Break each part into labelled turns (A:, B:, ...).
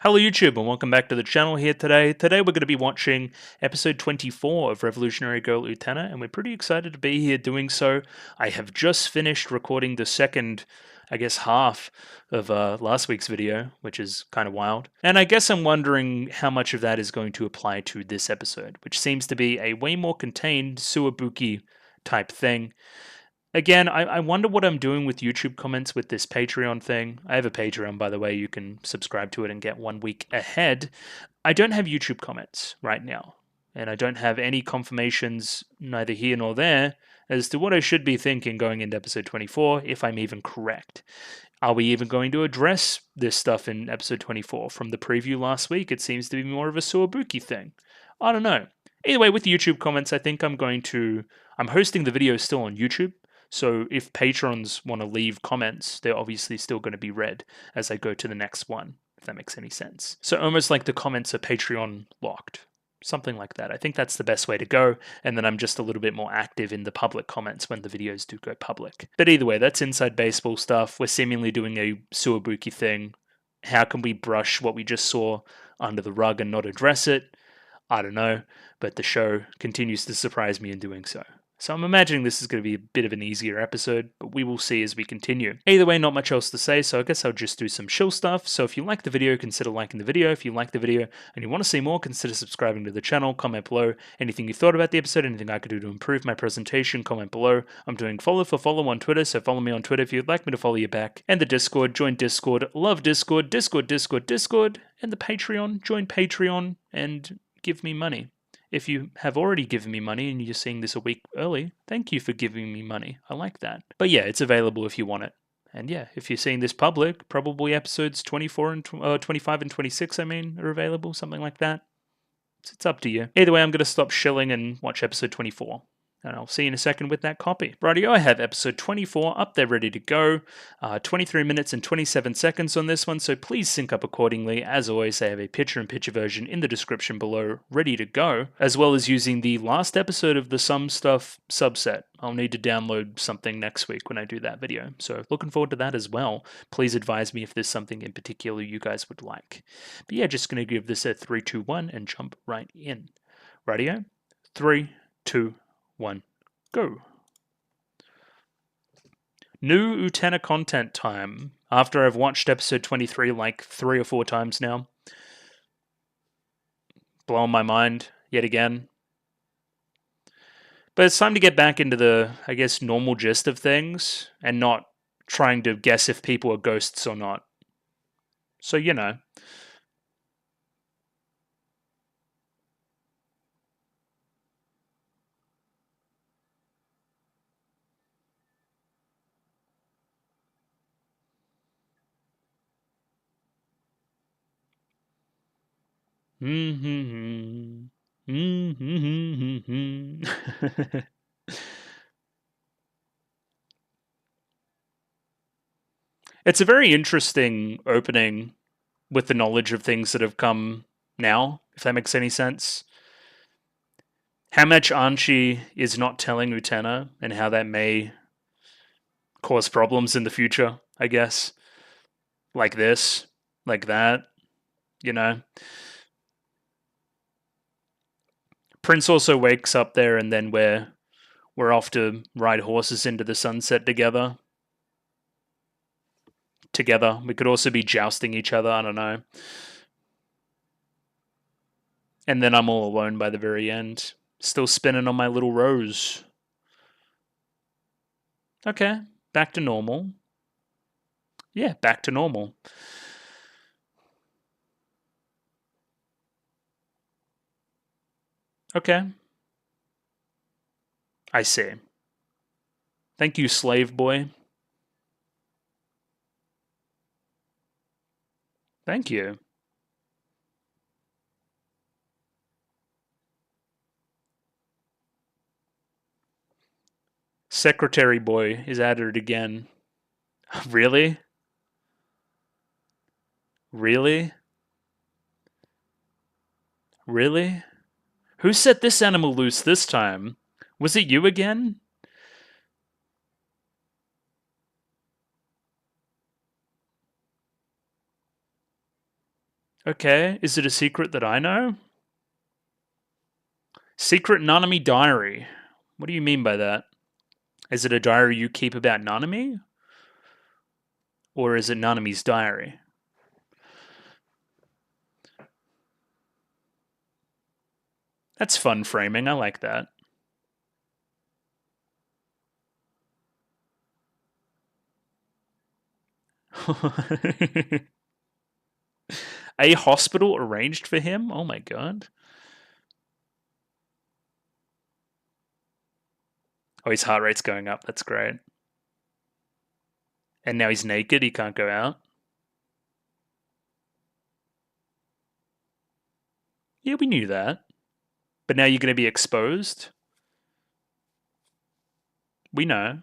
A: Hello YouTube and welcome back to the channel here today. Today we're going to be watching episode 24 of Revolutionary Girl Utena and we're pretty excited to be here doing so. I have just finished recording the second, half of last week's video, which is kind of wild. And I guess I'm wondering how much of that is going to apply to this episode, which seems to be a way more contained Suwabuki type thing. Again, I wonder what I'm doing with YouTube comments with this Patreon thing. I have a Patreon, by the way. You can subscribe to it and get 1 week ahead. I don't have YouTube comments right now, and I don't have any confirmations, neither here nor there, as to what I should be thinking going into episode 24, if I'm even correct. Are we even going to address this stuff in episode 24? From the preview last week, it seems to be more of a Suwabuki thing. I don't know. Either way, with the YouTube comments, I think I'm hosting the video still on YouTube. So if patrons want to leave comments, they're obviously still going to be read as I go to the next one, if that makes any sense. So almost like the comments are Patreon locked. Something like that. I think that's the best way to go, and then I'm just a little bit more active in the public comments when the videos do go public. But either way, that's inside baseball stuff. We're seemingly doing a Suwabuki thing. How can we brush what we just saw under the rug and not address it? I don't know, but the show continues to surprise me in doing so. So I'm imagining this is going to be a bit of an easier episode, but we will see as we continue. Either way, not much else to say, so I guess I'll just do some chill stuff. So if you like the video, consider liking the video. If you like the video and you want to see more, consider subscribing to the channel. Comment below anything you thought about the episode, anything I could do to improve my presentation. Comment below. I'm doing follow for follow on Twitter, so follow me on Twitter if you'd like me to follow you back. And the Discord, join Discord, love Discord, Discord, and the Patreon, join Patreon, and give me money. If you have already given me money and you're seeing this a week early, thank you for giving me money. I like that. But yeah, it's available if you want it. And yeah, if you're seeing this public, probably episodes 24 and 25 and 26, are available, something like that. It's up to you. Either way, I'm going to stop shilling and watch episode 24. And I'll see you in a second with that copy. Rightio, I have episode 24 up there ready to go. 23 minutes and 27 seconds on this one, so please sync up accordingly. As always, I have a picture-in-picture version in the description below ready to go, as well as using the last episode of the Some Stuff subset. I'll need to download something next week when I do that video, so looking forward to that as well. Please advise me if there's something in particular you guys would like. But yeah, just going to give this a 3, 2, 1 and jump right in. Rightio, 3, 2, 1, go. New Utena content time. After I've watched episode 23 like 3 or 4 times now. Blowing my mind yet again. But it's time to get back into the, normal gist of things and not trying to guess if people are ghosts or not. So, you know. It's a very interesting opening with the knowledge of things that have come now, if that makes any sense. How much Anthy is not telling Utena and how that may cause problems in the future, I guess. Like this, like that, you know. Prince also wakes up there and then we're off to ride horses into the sunset together. We could also be jousting each other, I don't know. And then I'm all alone by the very end. Still spinning on my little rose. Okay, back to normal. Yeah, back to normal. Okay. I see. Thank you, slave boy. Thank you. Secretary boy is at it again. Really? Really? Really? Who set this animal loose this time? Was it you again? Okay, is it a secret that I know? Secret Nanami diary. What do you mean by that? Is it a diary you keep about Nanami? Or is it Nanami's diary? That's fun framing, I like that. A hospital arranged for him? Oh my god. Oh, his heart rate's going up. That's great. And now he's naked. He can't go out. Yeah, we knew that. But now you're going to be exposed? We know.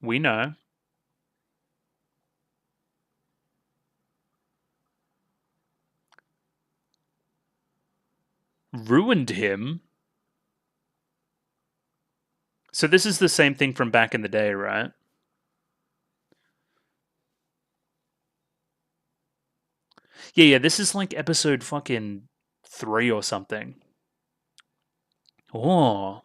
A: We know. Ruined him? So this is the same thing from back in the day, right? Yeah, this is like episode fucking 3 or something. Oh.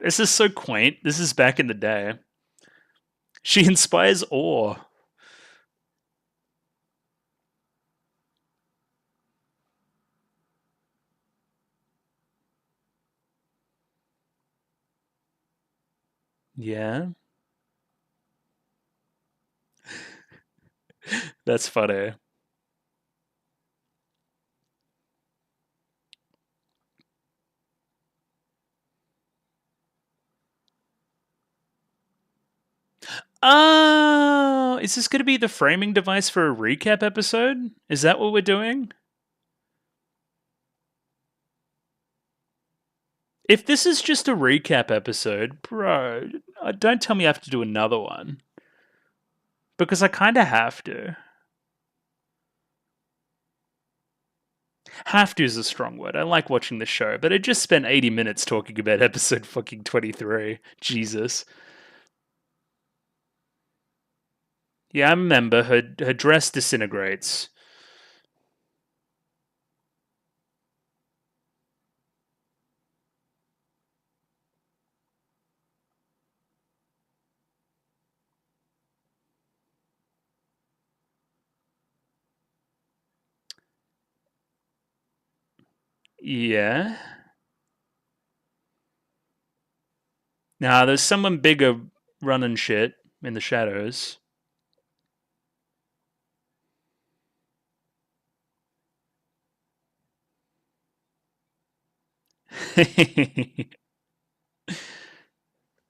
A: This is so quaint. This is back in the day. She inspires awe. Yeah. That's funny. Oh, is this going to be the framing device for a recap episode? Is that what we're doing? If this is just a recap episode, bro, don't tell me I have to do another one. Because I kind of have to. Have to is a strong word. I like watching the show, but I just spent 80 minutes talking about episode fucking 23. Jesus. Yeah, I remember her dress disintegrates. Yeah. Nah, there's someone bigger running shit in the shadows.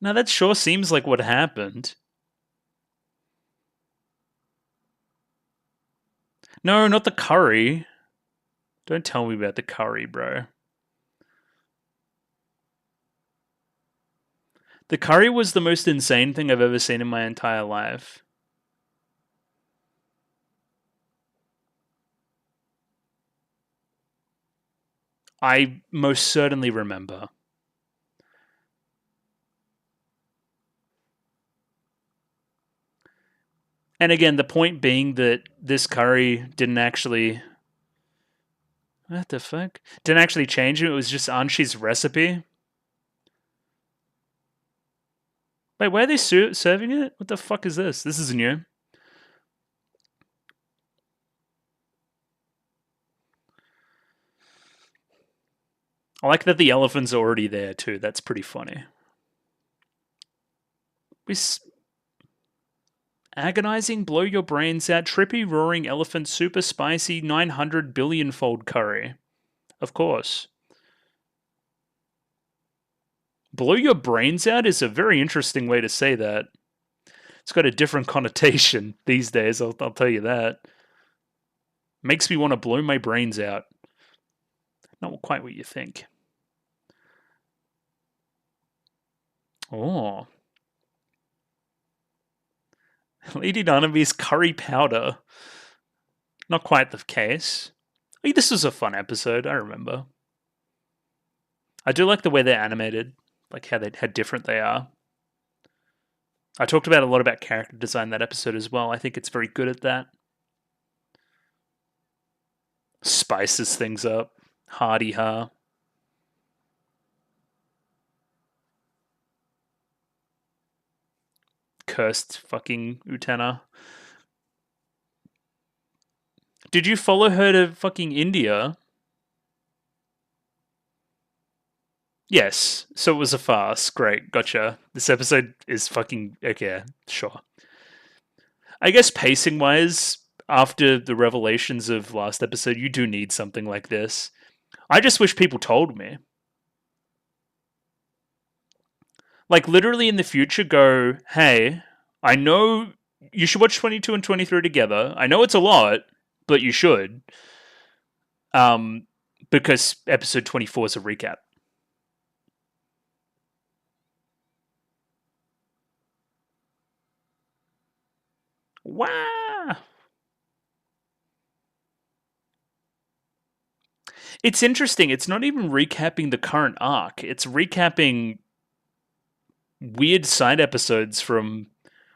A: Now that sure seems like what happened. No, not the curry. Don't tell me about the curry, bro. The curry was the most insane thing I've ever seen in my entire life. I most certainly remember. And again, the point being that this curry didn't actually. What the fuck? Didn't actually change it. It was just Anshi's recipe. Wait, why are they serving it? What the fuck is this? This is new. I like that the elephant's already there too. That's pretty funny. We agonizing, blow your brains out, trippy, roaring elephant, super spicy, 900 billion fold curry. Of course. Blow your brains out is a very interesting way to say that. It's got a different connotation these days, I'll tell you that. Makes me want to blow my brains out. Not quite what you think. Oh. Lady Nanabe's curry powder. Not quite the case. This was a fun episode, I remember. I do like the way they're animated, like how different they are. I talked about a lot about character design that episode as well. I think it's very good at that. Spices things up. Hardy ha. Cursed fucking Utena. Did you follow her to fucking India? Yes. So it was a farce. Great. Gotcha. This episode is fucking... Okay, sure. I guess pacing wise, after the revelations of last episode, you do need something like this. I just wish people told me. Like, literally in the future, go, hey, I know you should watch 22 and 23 together. I know it's a lot, but you should. Because episode 24 is a recap. Wow. It's interesting. It's not even recapping the current arc. It's recapping weird side episodes from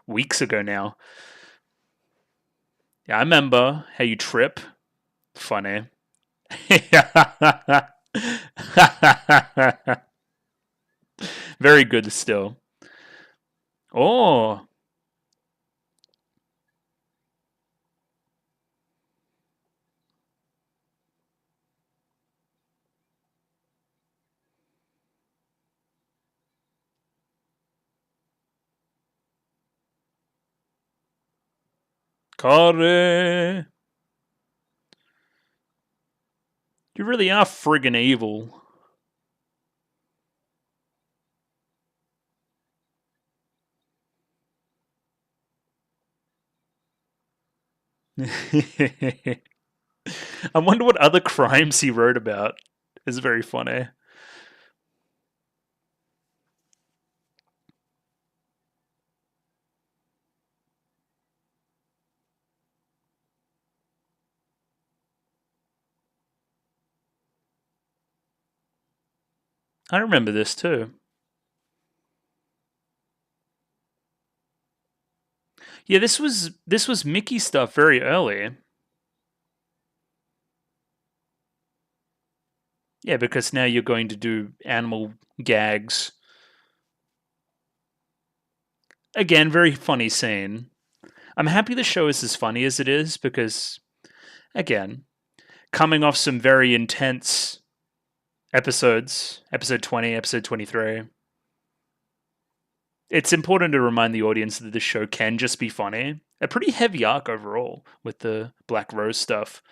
A: weeks ago now. Yeah, I remember how you trip. Funny. Very good still. Oh. Kare. You really are friggin' evil. I wonder what other crimes he wrote about. It's very funny. I remember this too. Yeah, this was Mickey stuff very early. Yeah, because now you're going to do animal gags. Again, very funny scene. I'm happy the show is as funny as it is because, again, coming off some very intense episodes, episode 20, episode 23, it's important to remind the audience that this show can just be funny. A pretty heavy arc overall with the Black Rose stuff.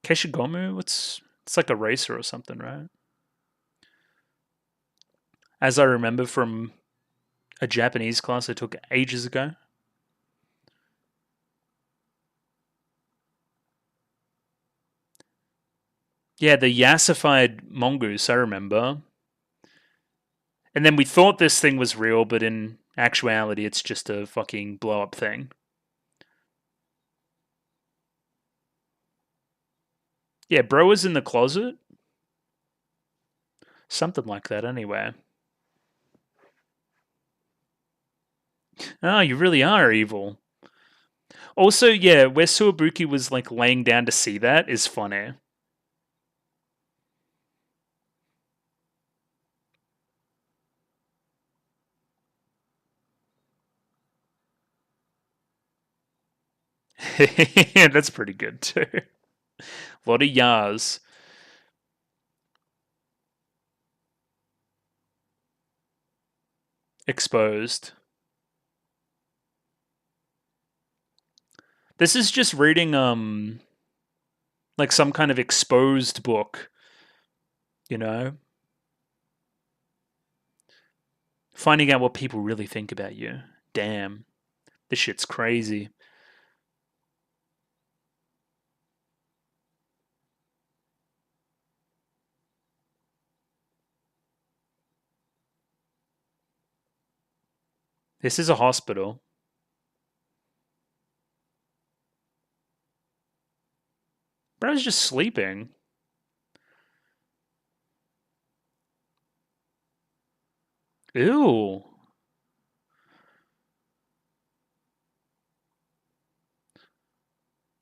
A: Keshigomu? It's like a racer or something, right? As I remember from a Japanese class I took ages ago. Yeah, the yassified mongoose, I remember. And then we thought this thing was real, but in actuality, it's just a fucking blow up thing. Yeah, bro was in the closet. Something like that, anyway. Oh, you really are evil. Also, yeah, where Suwabuki was like laying down to see that is funny. That's pretty good too. A lot of yars. Exposed. This is just reading like some kind of exposed book, you know? Finding out what people really think about you. Damn. This shit's crazy. This is a hospital. Bro's just sleeping. Ew.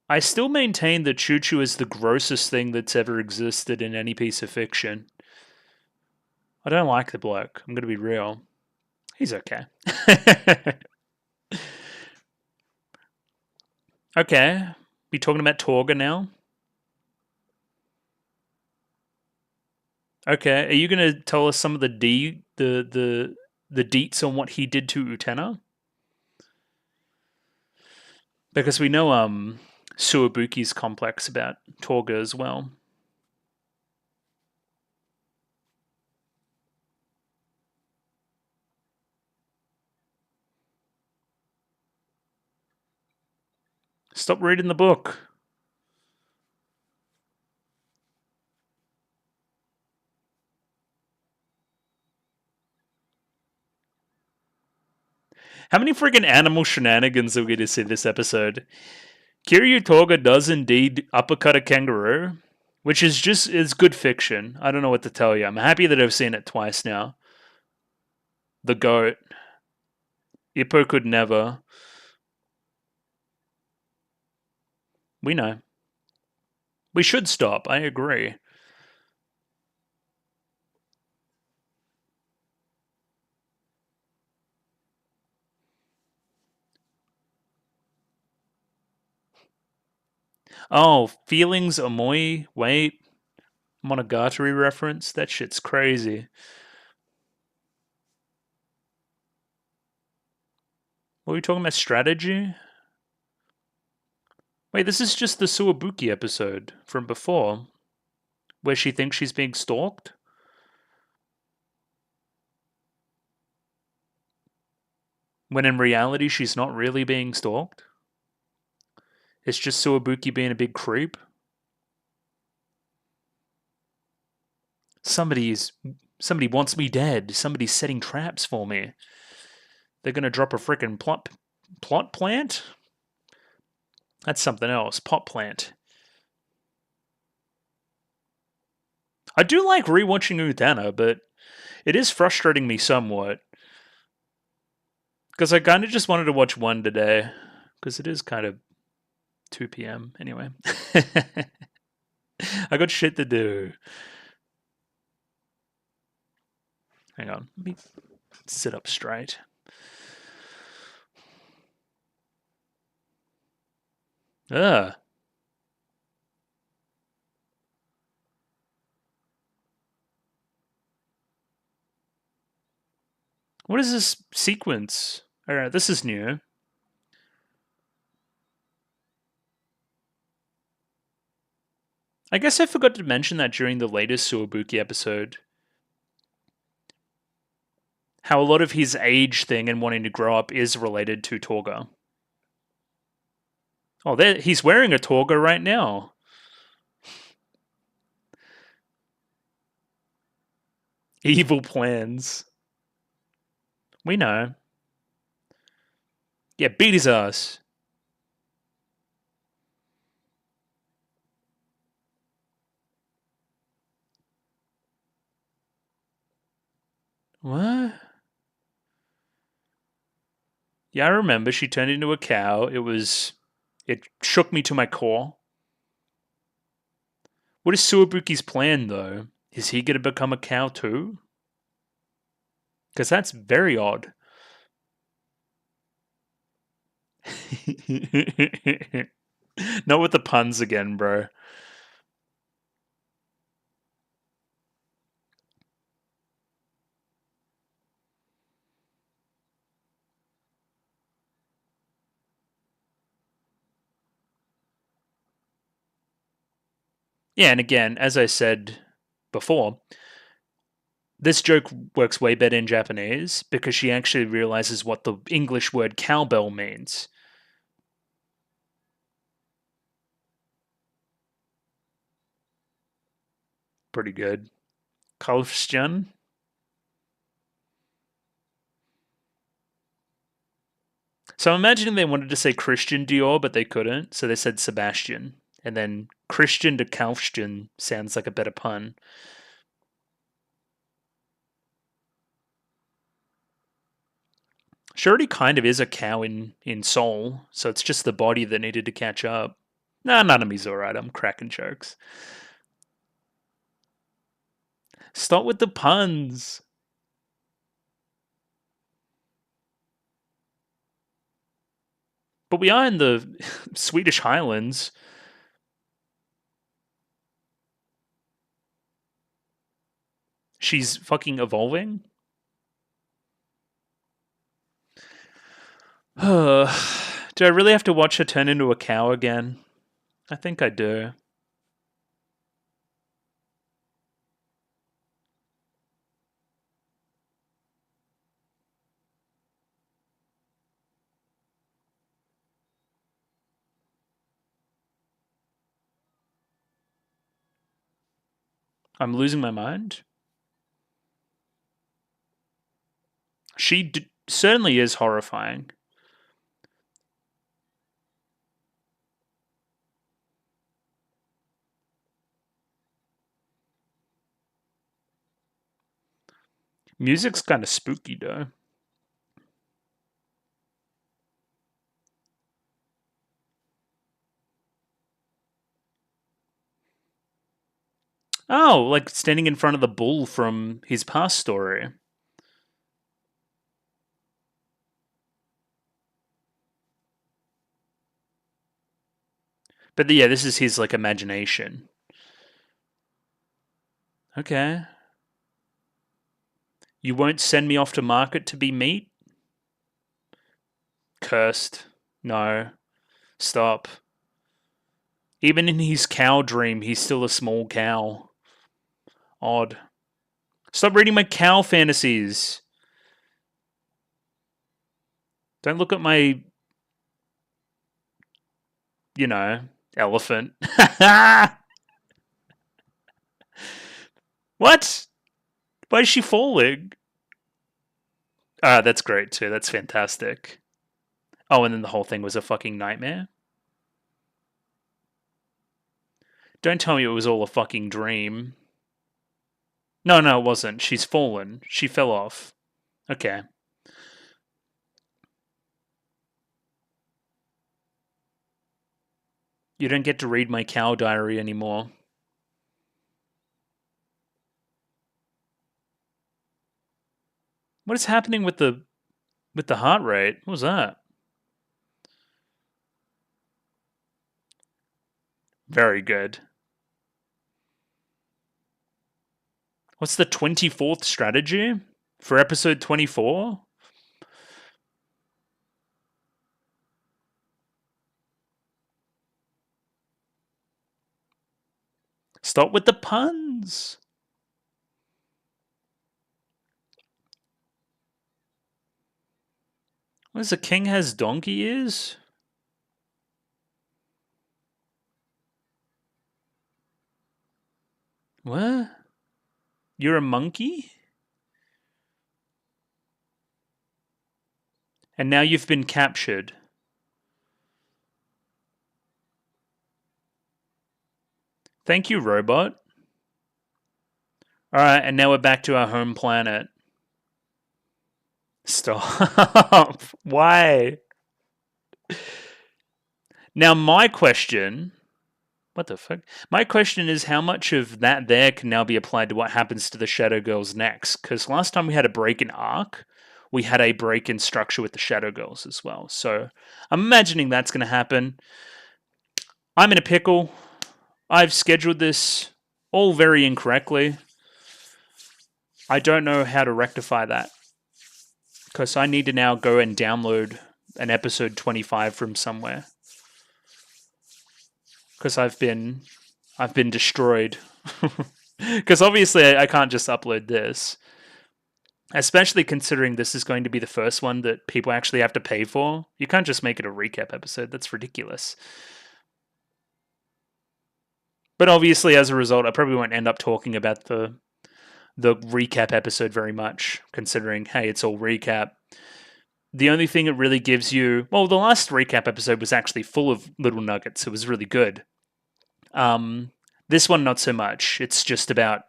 A: I still maintain that Choo Choo is the grossest thing that's ever existed in any piece of fiction. I don't like the bloke. I'm going to be real. He's okay. Okay. We talking about Torga now? Okay. Are you going to tell us some of the the deets on what he did to Utena? Because we know Suwabuki's complex about Torga as well. Stop reading the book. How many freaking animal shenanigans are we going to see this episode? Kiryu Toga does indeed uppercut a kangaroo, which is good fiction. I don't know what to tell you. I'm happy that I've seen it twice now. The goat. Ippo could never. We know. We should stop. I agree. Oh, feelings Amoy. Wait. Monogatari reference? That shit's crazy. What are we talking about? Strategy? Wait, this is just the Suwabuki episode from before, where she thinks she's being stalked? When in reality, she's not really being stalked? It's just Suwabuki being a big creep? Somebody wants me dead. Somebody's setting traps for me. They're gonna drop a frickin' plot plant? That's something else. Pot plant. I do like rewatching Utena, but it is frustrating me somewhat. Because I kind of just wanted to watch one today. Because it is kind of 2 p.m. Anyway. I got shit to do. Hang on. Let me sit up straight. Ugh. What is this sequence? Alright, this is new. I guess I forgot to mention that during the latest Suwabuki episode. How a lot of his age thing and wanting to grow up is related to Torga. Oh, he's wearing a Torga right now. Evil plans. We know. Yeah, beat his ass. What? Yeah, I remember. She turned into a cow. It shook me to my core. What is Suwabuki's plan, though? Is he going to become a cow too? Because that's very odd. Not with the puns again, bro. Yeah, and again, as I said before, this joke works way better in Japanese because she actually realizes what the English word cowbell means. Pretty good. Kalfstjan. So I'm imagining they wanted to say Christian Dior, but they couldn't, so they said Sebastian. And then Christian to Kaufstian sounds like a better pun. She already kind of is a cow in soul, so it's just the body that needed to catch up. Nah, Nanami's alright, I'm cracking jokes. Stop with the puns. But we are in the Swedish Highlands. She's fucking evolving? Do I really have to watch her turn into a cow again? I think I do. I'm losing my mind. She certainly is horrifying. Music's kind of spooky, though. Oh, like standing in front of the bull from his past story. But yeah, this is his like imagination. Okay. You won't send me off to market to be meat? Cursed. No. Stop. Even in his cow dream, he's still a small cow. Odd. Stop reading my cow fantasies. Don't look at my, elephant. What? Why is she falling? Ah, that's great too. That's fantastic. Oh, and then the whole thing was a fucking nightmare? Don't tell me it was all a fucking dream. No, it wasn't. She's fallen. She fell off. Okay. You don't get to read my cow diary anymore. What is happening with the heart rate? What was that? Very good. What's the 24th strategy for episode 24? Stop with the puns. What is the king has donkey ears? What? You're a monkey? And now you've been captured. Thank you, robot. Alright, and now we're back to our home planet. Stop. Why? Now my question... What the fuck? My question is how much of that there can now be applied to what happens to the Shadow Girls next? Because last time we had a break in arc, we had a break in structure with the Shadow Girls as well. So I'm imagining that's going to happen. I'm in a pickle. I've scheduled this all very incorrectly. I don't know how to rectify that. Because I need to now go and download an episode 25 from somewhere. Because I've been destroyed. Because obviously I can't just upload this. Especially considering this is going to be the first one that people actually have to pay for. You can't just make it a recap episode. That's ridiculous. But obviously, as a result, I probably won't end up talking about the recap episode very much, considering, hey, it's all recap. The only thing it really gives you, well, the last recap episode was actually full of little nuggets. It was really good. This one, not so much. It's just about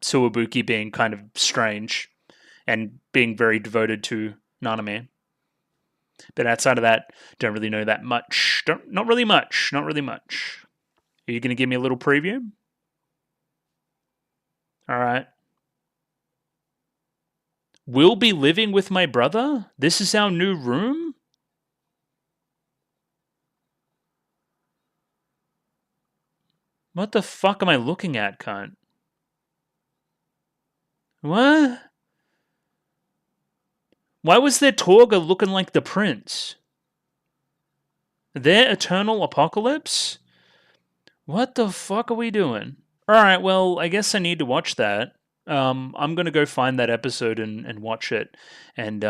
A: Suwabuki being kind of strange and being very devoted to Naname. But outside of that, don't really know that much. Not really much. Not really much. Are you going to give me a little preview? All right. We'll be living with my brother? This is our new room? What the fuck am I looking at, cunt? What? Why was there Torga looking like the prince? Their eternal apocalypse? What the fuck are we doing? Alright, well, I guess I need to watch that. I'm gonna go find that episode and watch it, and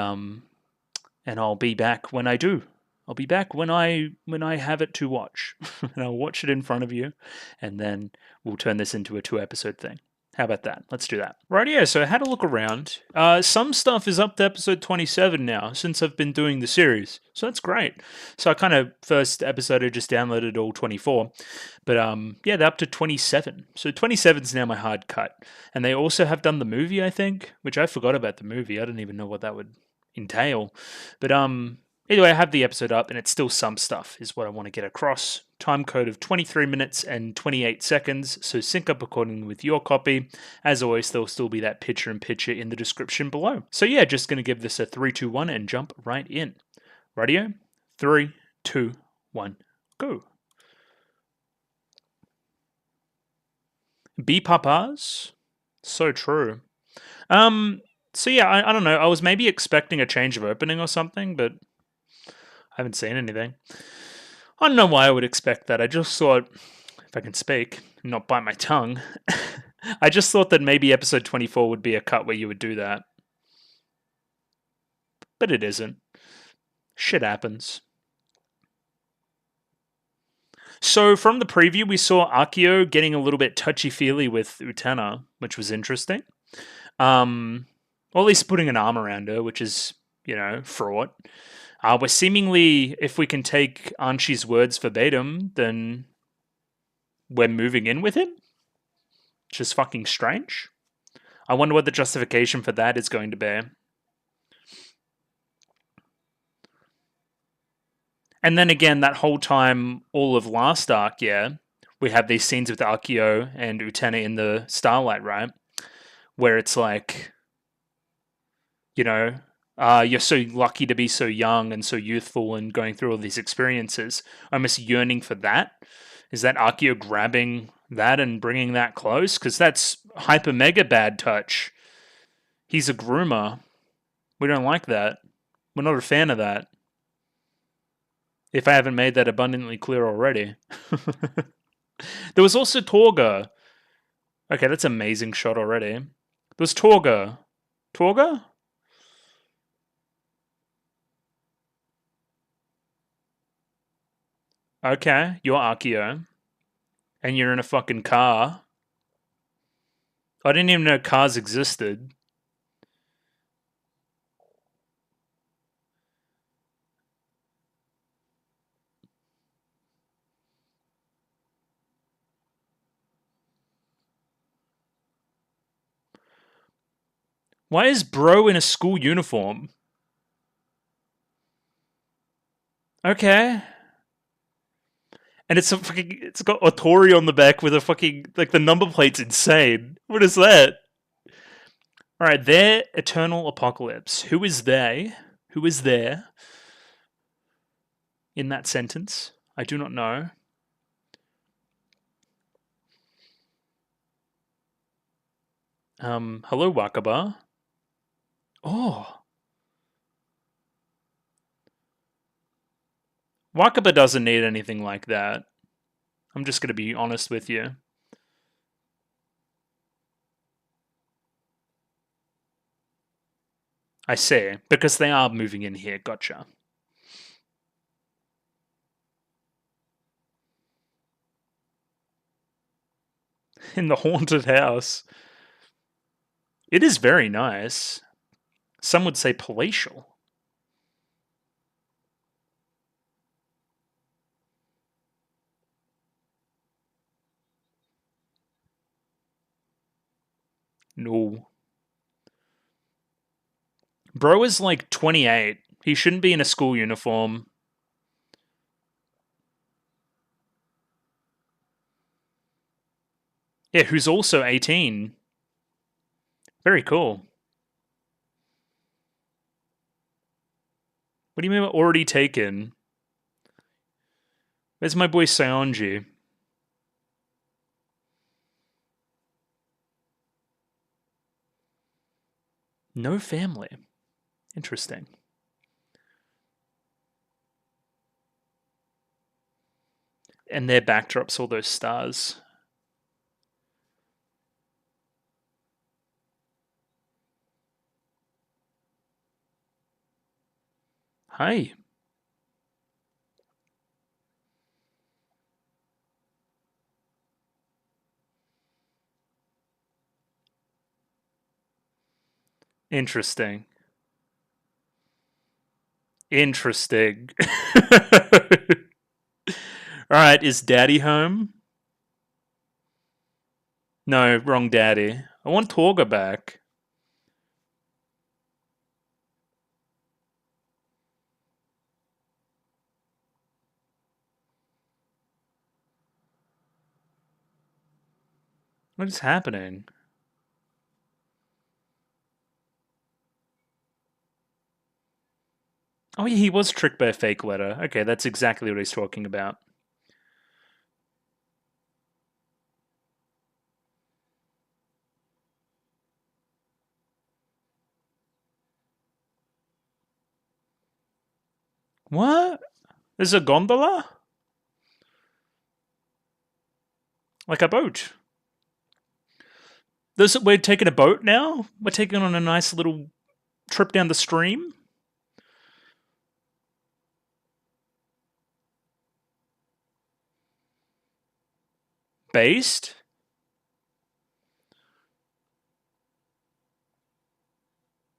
A: I'll be back when I do. I'll be back when I have it to watch, and I'll watch it in front of you, and then we'll turn this into a 2-episode thing. How about that? Let's do that. Right, yeah, so I had a look around. Some stuff is up to episode 27 now, since I've been doing the series. So that's great. So I kind of, first episode, I just downloaded all 24. But yeah, they're up to 27. So 27 is now my hard cut. And they also have done the movie, I think, which I forgot about the movie. I didn't even know what that would entail. But anyway, I have the episode up, and it's still some stuff, is what I want to get across. Time code of 23 minutes and 28 seconds, so sync up accordingly with your copy. As always, there'll still be that picture-in-picture in the description below. So yeah, just going to give this a 3, 2, 1 and jump right in. Radio, 3, 2, 1, go. B-papas? So true. So yeah, I don't know. I was maybe expecting a change of opening or something, but I haven't seen anything. I don't know why I would expect that. I just thought, if I can speak, and not bite my tongue, I just thought that maybe episode 24 would be a cut where you would do that. But it isn't. Shit happens. So from the preview, we saw Akio getting a little bit touchy-feely with Utena, which was interesting. Or at least putting an arm around her, which is, you know, fraught. We're seemingly, if we can take Anshi's words verbatim, then we're moving in with him? Which is fucking strange. I wonder what the justification for that is going to be. And then again, that whole time, all of last arc, yeah, we have these scenes with Akio and Utena in the starlight, right? Where it's like, you know, you're so lucky to be so young and so youthful and going through all these experiences. Almost yearning for that. Is that Akio grabbing that and bringing that close? Because that's hyper mega bad touch. He's a groomer. We don't like that. We're not a fan of that. If I haven't made that abundantly clear already. There was also Torga. Okay, that's an amazing shot already. There was Torga. Torga? Okay, you're Akio. And you're in a fucking car. I didn't even know cars existed. Why is bro in a school uniform? Okay. And it's got Otori on the back with a fucking, like, the number plate's insane. What is that? Alright, their eternal apocalypse. Who is they? Who is there? In that sentence? I do not know. Hello, Wakaba. Oh. Wakaba doesn't need anything like that. I'm just going to be honest with you. I see. Because they are moving in here. Gotcha. In the haunted house. It is very nice. Some would say palatial. No. Bro is like 28. He shouldn't be in a school uniform. Yeah, who's also 18. Very cool. What do you mean already taken? Where's my boy Seonji? No family. Interesting. And their backdrops, all those stars. Hi. Interesting. Interesting. Alright, is daddy home? No, wrong daddy. I want Torga back. What is happening? Oh yeah, he was tricked by a fake letter. Okay, that's exactly what he's talking about. What? There's a gondola? Like a boat. We're taking a boat now? We're taking on a nice little trip down the stream? Based?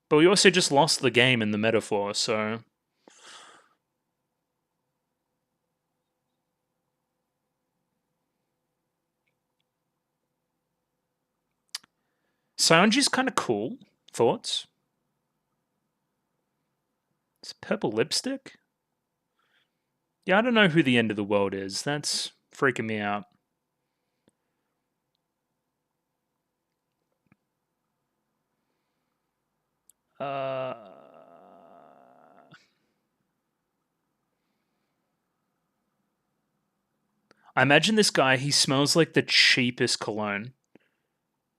A: But we also just lost the game in the metaphor, so... Sanji's kind of cool. Thoughts? It's purple lipstick? Yeah, I don't know who the end of the world is. That's freaking me out. Uh... I imagine this guy, he smells like the cheapest cologne.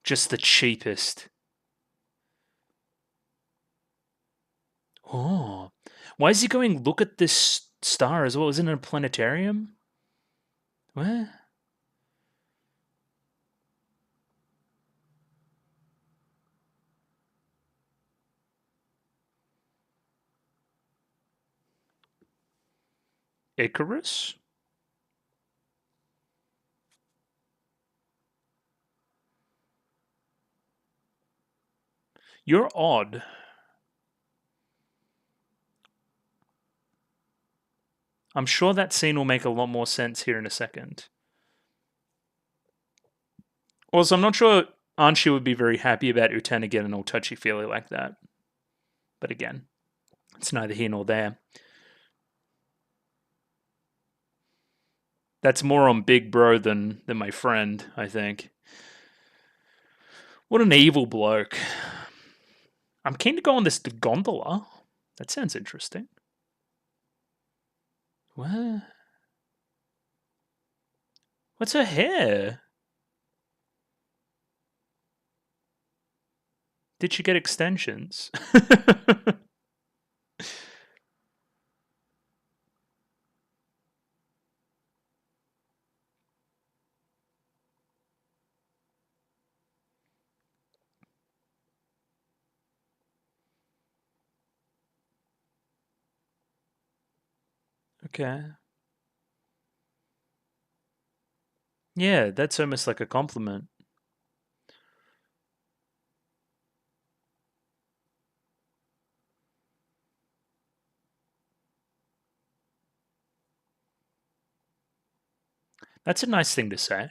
A: Just the cheapest. Oh. Why is he going, look at this star as well? Isn't it a planetarium? What? Icarus? You're odd. I'm sure that scene will make a lot more sense here in a second. Also, I'm not sure Anshi would be very happy about Utena getting all touchy-feely like that. But again, it's neither here nor there. That's more on Big Bro than my friend, I think. What an evil bloke. I'm keen to go on this gondola. That sounds interesting. What? What's her hair? Did she get extensions? Okay. Yeah, that's almost like a compliment. That's a nice thing to say.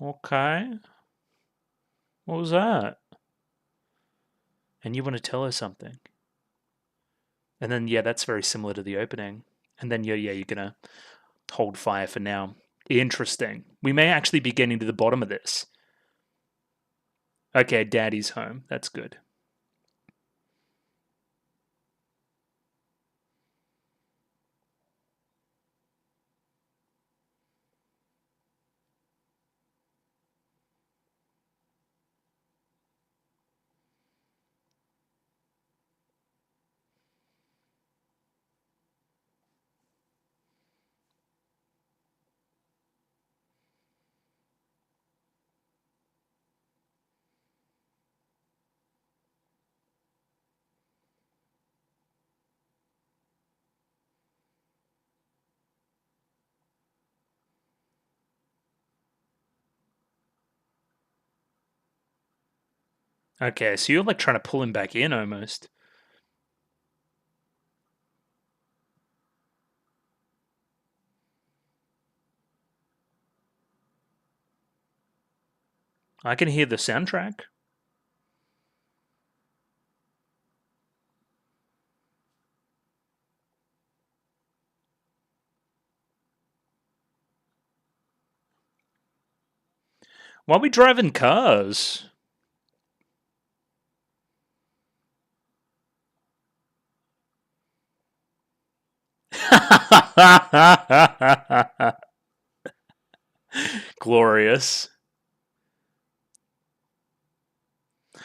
A: Okay. What was that? And you want to tell her something. And then, yeah, that's very similar to the opening. And then, yeah, you're going to hold fire for now. Interesting. We may actually be getting to the bottom of this. Okay, Daddy's home. That's good. Okay, so you're like trying to pull him back in almost. I can hear the soundtrack. Why are we driving cars? Glorious.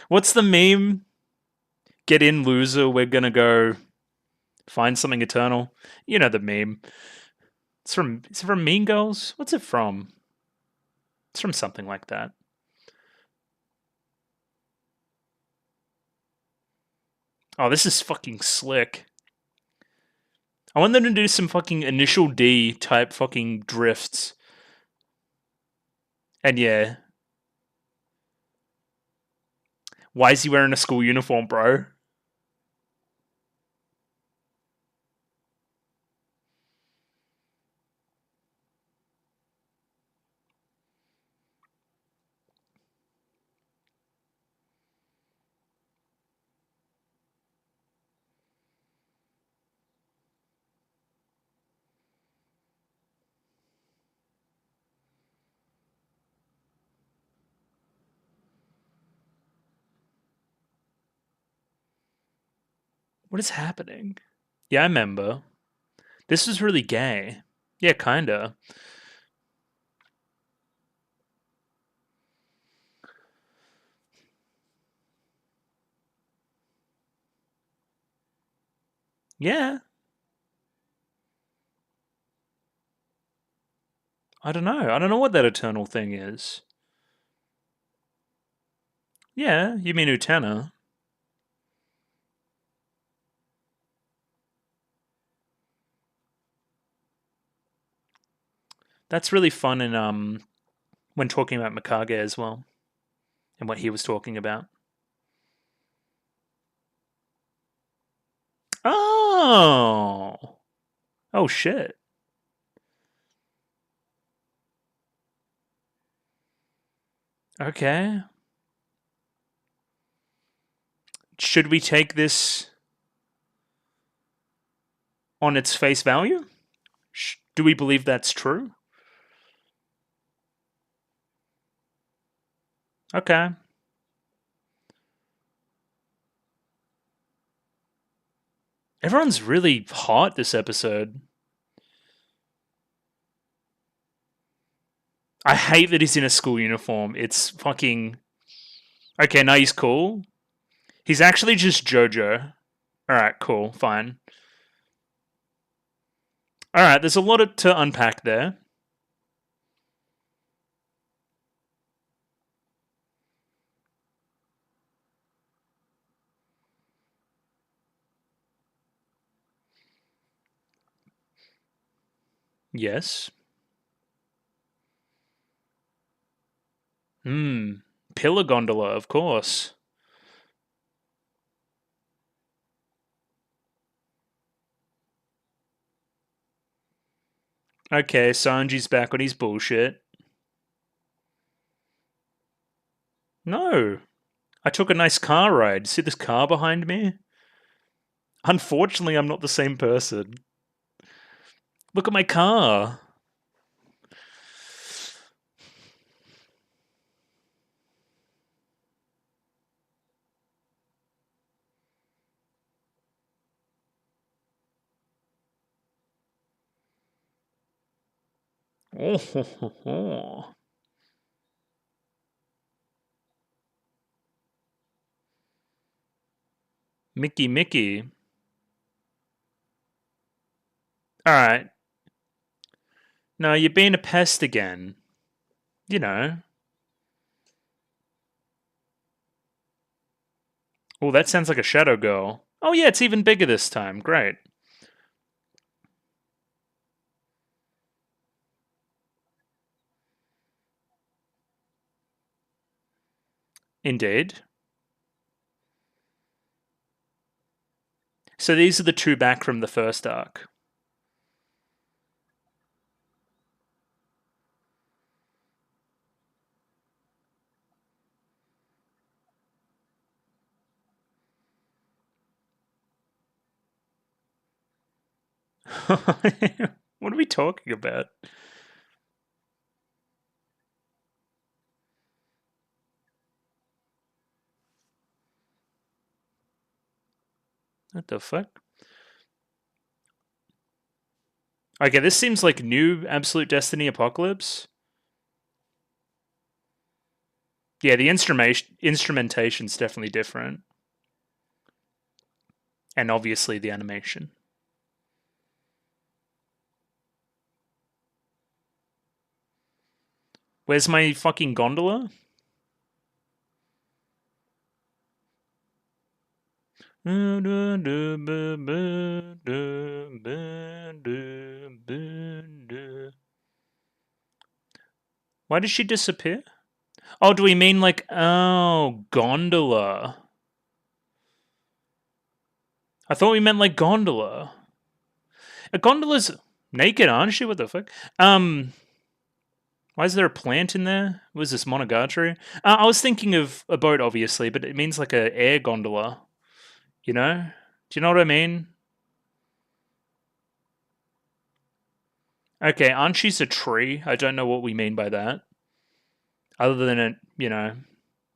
A: What's the meme? Get in, loser. We're gonna go find something eternal. You know the meme. Is it from Mean Girls? What's it from? It's from something like that. Oh, this is fucking slick. I want them to do some fucking Initial D type fucking drifts. And yeah. Why is he wearing a school uniform, bro? What is happening? Yeah, I remember. This was really gay. Yeah, kinda. Yeah. I don't know. I don't know what that eternal thing is. Yeah, you mean Utena. That's really fun in when talking about Mikage as well. And what he was talking about. Oh. Oh shit. Okay. Should we take this on its face value? Do we believe that's true? Okay. Everyone's really hot this episode. I hate that he's in a school uniform. It's fucking. Okay, now he's cool. He's actually just JoJo. Alright, cool, fine. Alright, there's a lot to unpack there. Yes. Pillar gondola, of course. Okay, Sanji's back on his bullshit. No. I took a nice car ride. See this car behind me? Unfortunately, I'm not the same person. Look at my car. Oh, ho, ho, ho. Mickey, Mickey. Alright. No, you're being a pest again. You know. Oh, that sounds like a shadow girl. Oh yeah, it's even bigger this time. Great. Indeed. So these are the two back from the first arc. What are we talking about? What the fuck? Okay, this seems like new Absolute Destiny Apocalypse. Yeah, the instrumentation's definitely different. And obviously the animation. Where's my fucking gondola? Why did she disappear? Oh, do we mean like, oh, gondola? I thought we meant like gondola. A gondola's naked, aren't she? What the fuck? Why is there a plant in there? Was this Monogatari? I was thinking of a boat, obviously, but it means like a air gondola. You know? Do you know what I mean? Okay, Archie's a tree. I don't know what we mean by that. Other than it, you know,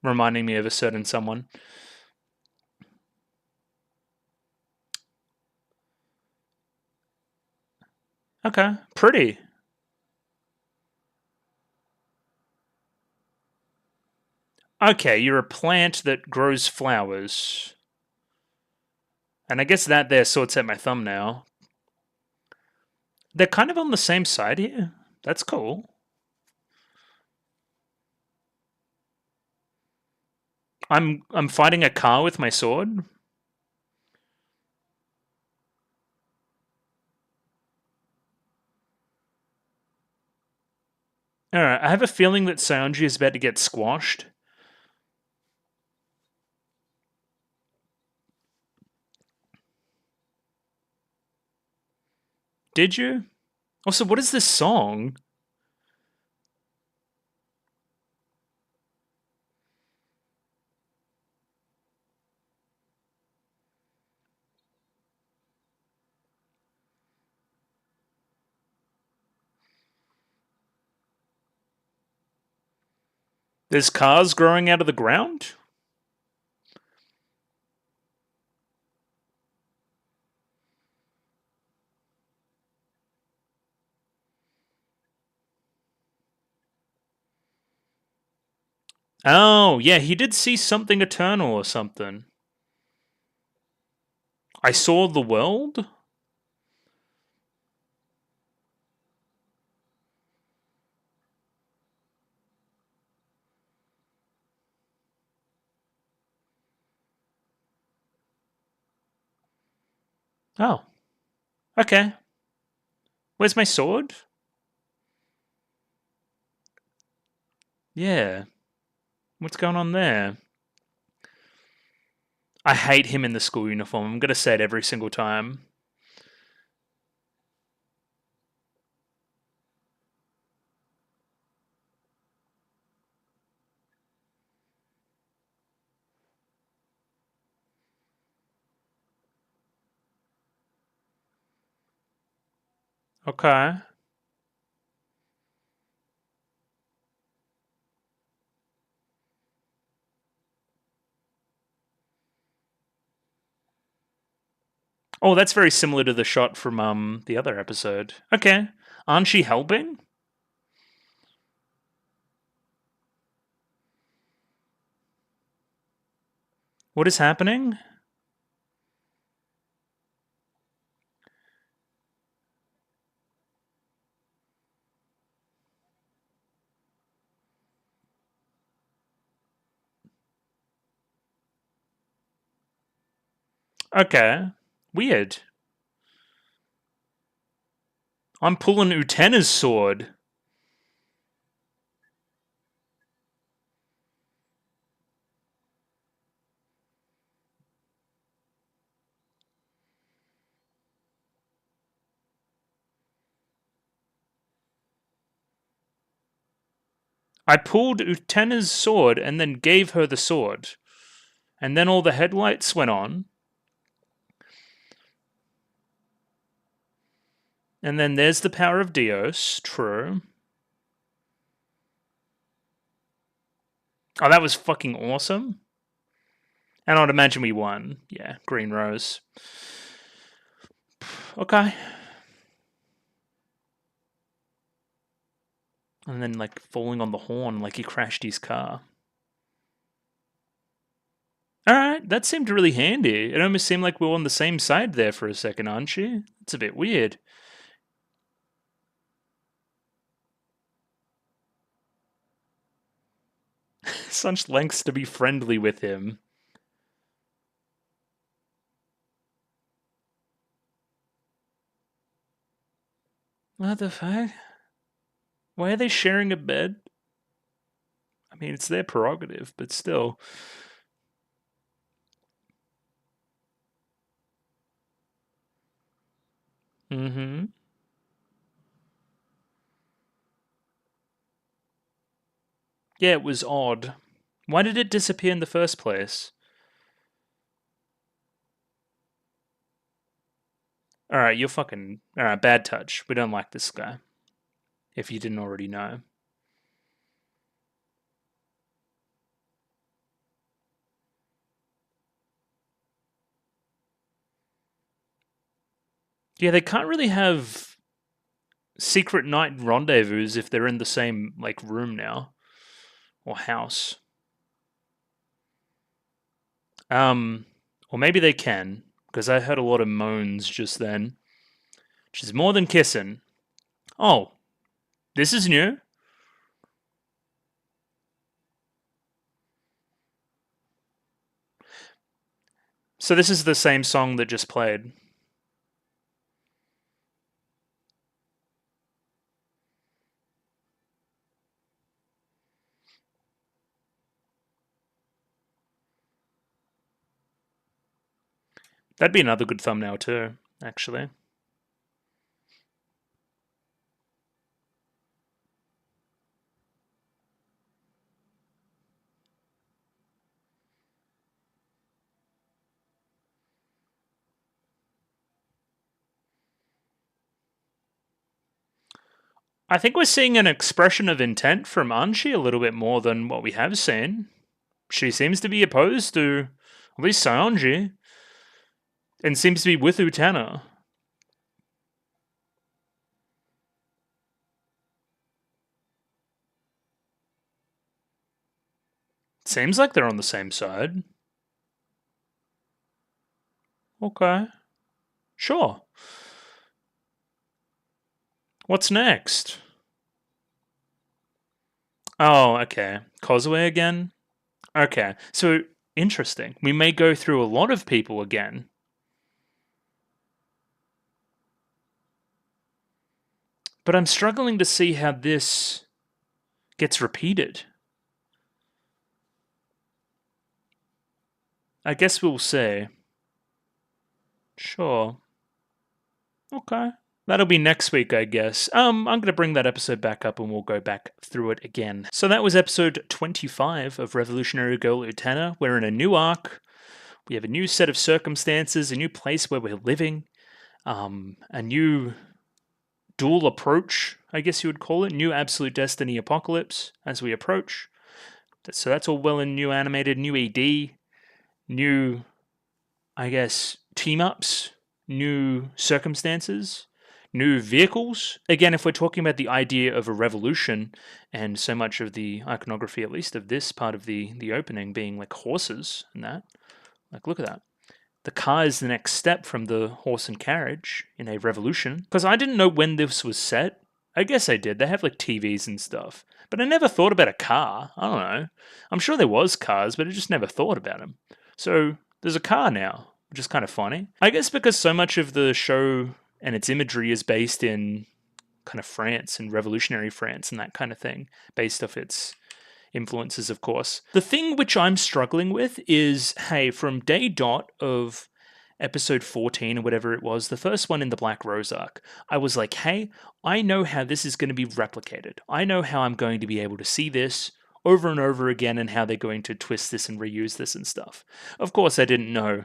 A: reminding me of a certain someone. Okay, pretty. Okay, you're a plant that grows flowers. And I guess that there sorts out my thumbnail. They're kind of on the same side here. That's cool. I'm fighting a car with my sword. Alright, I have a feeling that Saonji is about to get squashed. Did you? Also, what is this song? There's cars growing out of the ground? Oh, yeah, he did see something eternal or something. I saw the world? Oh. Okay. Where's my sword? Yeah. What's going on there? I hate him in the school uniform. I'm going to say it every single time. Okay. Oh, that's very similar to the shot from the other episode. Okay. Aren't she helping? What is happening? Okay. Weird. I'm pulling Utena's sword. I pulled Utena's sword and then gave her the sword. And then all the headlights went on. And then there's the power of Dios. True. Oh, that was fucking awesome. And I'd imagine we won. Yeah, Green Rose. Okay. And then, like, falling on the horn like he crashed his car. Alright, that seemed really handy. It almost seemed like we were on the same side there for a second, aren't you? It's a bit weird. Such lengths to be friendly with him. What the fuck? Why are they sharing a bed? I mean, it's their prerogative, but still. Mm-hmm. Yeah, it was odd. Why did it disappear in the first place? Alright, you're fucking... Alright, bad touch. We don't like this guy. If you didn't already know. Yeah, they can't really have secret night rendezvous if they're in the same, like, room now. Or house. Or maybe they can, because I heard a lot of moans just then. Which is more than kissing. Oh, this is new? So this is the same song that just played. That'd be another good thumbnail too, actually. I think we're seeing an expression of intent from Anshi a little bit more than what we have seen. She seems to be opposed to at least Saonji, and seems to be with Utena. Seems like they're on the same side. Okay. Sure. What's next? Oh, okay. Causeway again? Okay. So, interesting. We may go through a lot of people again. But I'm struggling to see how this gets repeated. I guess we'll see. Sure. Okay. That'll be next week, I guess. I'm going to bring that episode back up and we'll go back through it again. So that was episode 25 of Revolutionary Girl Utena. We're in a new arc. We have a new set of circumstances, a new place where we're living, a new dual approach, I guess you would call it. New Absolute Destiny Apocalypse as we approach. So that's all well and new animated, new ED, new, I guess, team-ups, new circumstances, new vehicles. Again, if we're talking about the idea of a revolution, and so much of the iconography, at least of this part of the opening, being like horses and that, like look at that. The car is the next step from the horse and carriage in a revolution. Because I didn't know when this was set. I guess I did. They have like TVs and stuff. But I never thought about a car. I don't know. I'm sure there was cars, but I just never thought about them. So there's a car now, which is kind of funny. I guess because so much of the show and its imagery is based in kind of France and revolutionary France and that kind of thing, based off its influences, of course. The thing which I'm struggling with is, hey, from day dot of episode 14 or whatever it was, the first one in the Black Rose arc, I was like, hey, I know how this is going to be replicated. I know how I'm going to be able to see this over and over again and how they're going to twist this and reuse this and stuff. Of course, I didn't know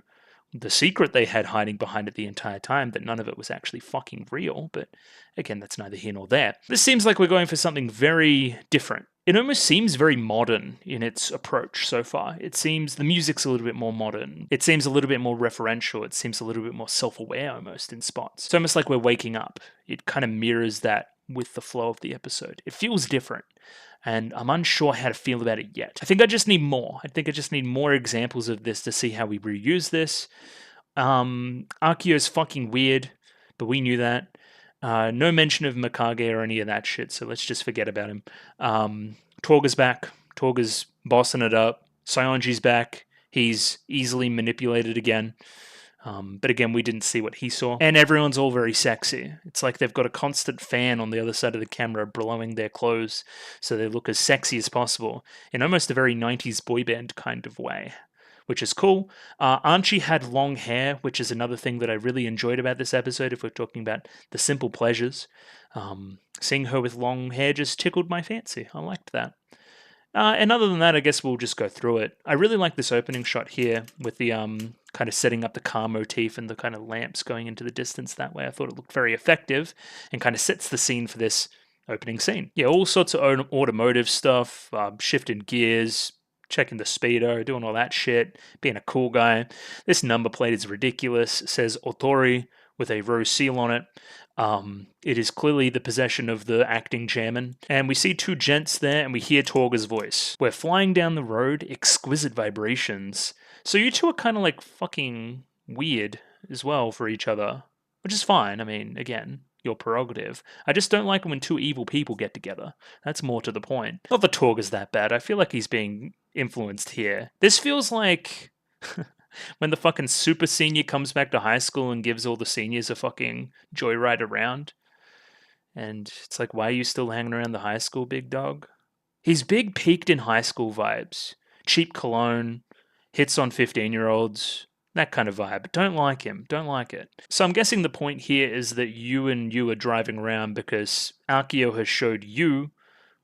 A: the secret they had hiding behind it the entire time, that none of it was actually fucking real, but again, that's neither here nor there. This seems like we're going for something very different. It almost seems very modern in its approach so far. It seems the music's a little bit more modern. It seems a little bit more referential. It seems a little bit more self-aware almost in spots. It's almost like we're waking up. It kind of mirrors that with the flow of the episode. It feels different, and I'm unsure how to feel about it yet. I think I just need more. I think I just need more examples of this to see how we reuse this. Akio's fucking weird, but we knew that. No mention of Mikage or any of that shit, so let's just forget about him. Torga's back. Torga's bossing it up. Saionji's back. He's easily manipulated again. But again, we didn't see what he saw. And everyone's all very sexy. It's like they've got a constant fan on the other side of the camera blowing their clothes so they look as sexy as possible in almost a very 90s boy band kind of way, which is cool. Anthy had long hair, which is another thing that I really enjoyed about this episode if we're talking about the simple pleasures. Seeing her with long hair just tickled my fancy. I liked that. And other than that, I guess we'll just go through it. I really like this opening shot here with the kind of setting up the car motif and the kind of lamps going into the distance that way. I thought it looked very effective and kind of sets the scene for this opening scene. Yeah, all sorts of automotive stuff, shifting gears, checking the speedo, doing all that shit, being a cool guy. This number plate is ridiculous. It says Otori with a rose seal on it. It is clearly the possession of the acting chairman. And we see two gents there and we hear Torga's voice. We're flying down the road, exquisite vibrations. So you two are kind of like fucking weird as well for each other, which is fine. I mean, again, your prerogative. I just don't like it when two evil people get together. That's more to the point. Not that Torga's that bad. I feel like he's being influenced here. This feels like when the fucking super senior comes back to high school and gives all the seniors a fucking joyride around. And it's like, why are you still hanging around the high school, big dog? He's big peaked in high school vibes. Cheap cologne, hits on 15-year-olds, that kind of vibe. Don't like him. Don't like it. So I'm guessing the point here is that you are driving around because Akio has showed you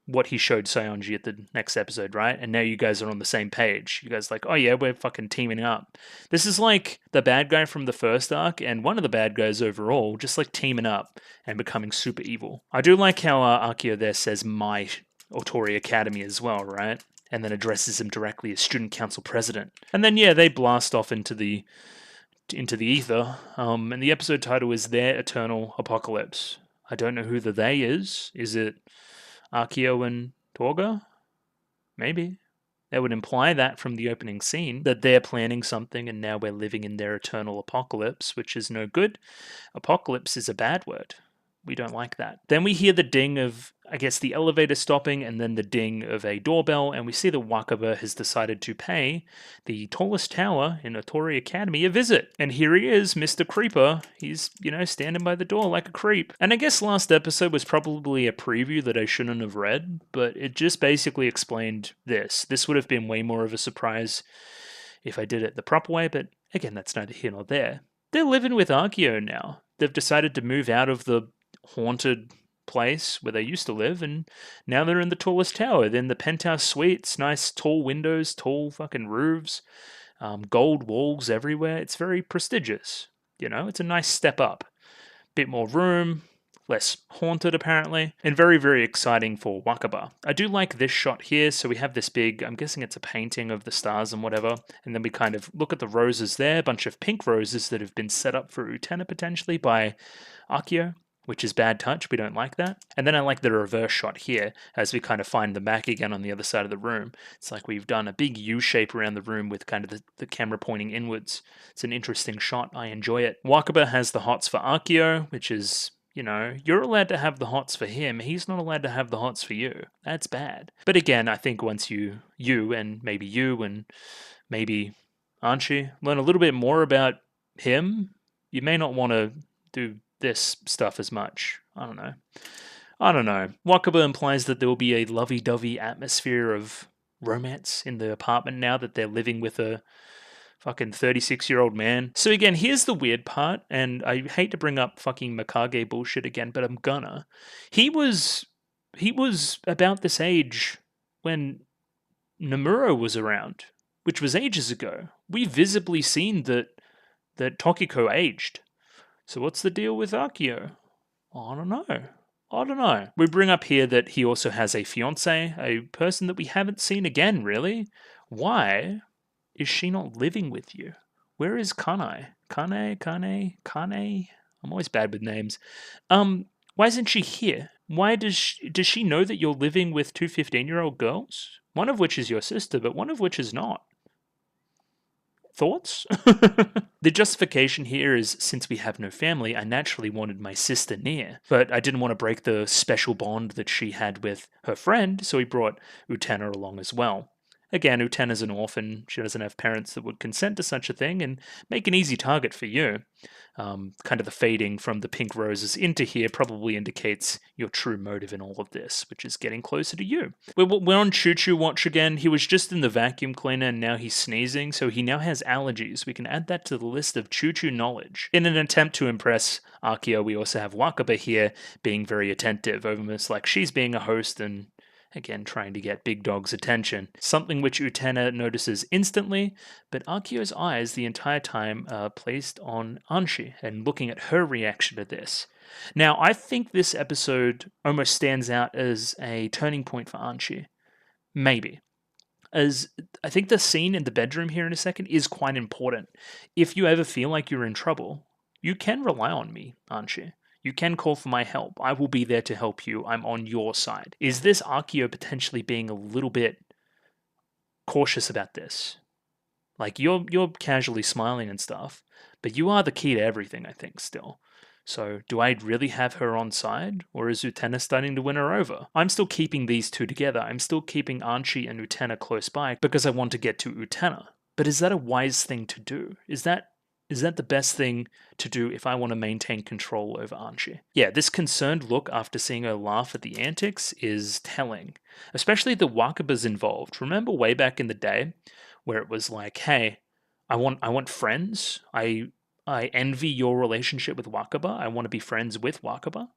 A: what he showed Saionji at the next episode, right? And now you guys are on the same page. You guys are like, oh yeah, we're fucking teaming up. This is like the bad guy from the first arc and one of the bad guys overall, just like teaming up and becoming super evil. I do like how Akio there says my Otori Academy as well, right? And then addresses him directly as student council president. And then yeah, they blast off into the ether. And the episode title is Their Eternal Apocalypse. I don't know who the they is. Is it Akio and Torga? Maybe. That would imply that from the opening scene, that they're planning something and now we're living in their eternal apocalypse, which is no good. Apocalypse is a bad word. We don't like that. Then we hear the ding of, I guess, the elevator stopping and then the ding of a doorbell, and we see that Wakaba has decided to pay the tallest tower in Otori Academy a visit. And here he is, Mr. Creeper. He's, standing by the door like a creep. And I guess last episode was probably a preview that I shouldn't have read, but it just basically explained this. This would have been way more of a surprise if I did it the proper way, but again, that's neither here nor there. They're living with Akio now. They've decided to move out of the haunted place where they used to live, and now they're in the tallest tower. They're in the penthouse suites, nice tall windows, tall fucking roofs, gold walls everywhere. It's very prestigious. It's a nice step up. Bit more room, less haunted apparently, and very, very exciting for Wakaba. I do like this shot here, so we have this big, I'm guessing it's a painting of the stars and whatever, and then we kind of look at the roses there, a bunch of pink roses that have been set up for Utena potentially by Akio, which is bad touch, we don't like that. And then I like the reverse shot here, as we kind of find them back again on the other side of the room. It's like we've done a big U shape around the room with kind of the camera pointing inwards. It's an interesting shot, I enjoy it. Wakaba has the hots for Akio, which is, you know, you're allowed to have the hots for him, he's not allowed to have the hots for you. That's bad. But again, I think once you and maybe Anthy learn a little bit more about him, you may not want to do this stuff as much. I don't know. Wakaba implies that there will be a lovey-dovey atmosphere of romance in the apartment now that they're living with a fucking 36-year-old man. So again, here's the weird part, and I hate to bring up fucking Mikage bullshit again, but I'm gonna. He was about this age when Nomura was around, which was ages ago. We visibly seen that Tokiko aged. So what's the deal with Akio? I don't know. We bring up here that he also has a fiance, a person that we haven't seen again, really. Why is she not living with you? Where is Kane? Kane? I'm always bad with names. Why isn't she here? Why does she know that you're living with two 15-year-old girls? One of which is your sister, but one of which is not. Thoughts? The justification here is, since we have no family, I naturally wanted my sister near, but I didn't want to break the special bond that she had with her friend, so he brought Utena along as well. Again, Utena's an orphan, she doesn't have parents that would consent to such a thing, and make an easy target for you. Kind of the fading from the pink roses into here probably indicates your true motive in all of this, which is getting closer to you. We're on Choo-Choo watch again. He was just in the vacuum cleaner and now he's sneezing, so he now has allergies. We can add that to the list of Choo-Choo knowledge. In an attempt to impress Akio, we also have Wakaba here being very attentive, almost like she's being a host and again, trying to get Big Dog's attention. Something which Utena notices instantly, but Akio's eyes the entire time are placed on Anthy and looking at her reaction to this. Now, I think this episode almost stands out as a turning point for Anthy. Maybe. As I think the scene in the bedroom here in a second is quite important. If you ever feel like you're in trouble, you can rely on me, Anthy. You can call for my help. I will be there to help you. I'm on your side. Is this Akio potentially being a little bit cautious about this? Like, you're casually smiling and stuff, but you are the key to everything, I think, still. So, do I really have her on side, or is Utena starting to win her over? I'm still keeping these two together. I'm still keeping Anthy and Utena close by because I want to get to Utena. But is that a wise thing to do? Is that the best thing to do if I want to maintain control over Anthy? Yeah, this concerned look after seeing her laugh at the antics is telling. Especially the Wakaba's involved. Remember way back in the day where it was like, hey, I want friends. I envy your relationship with Wakaba. I want to be friends with Wakaba.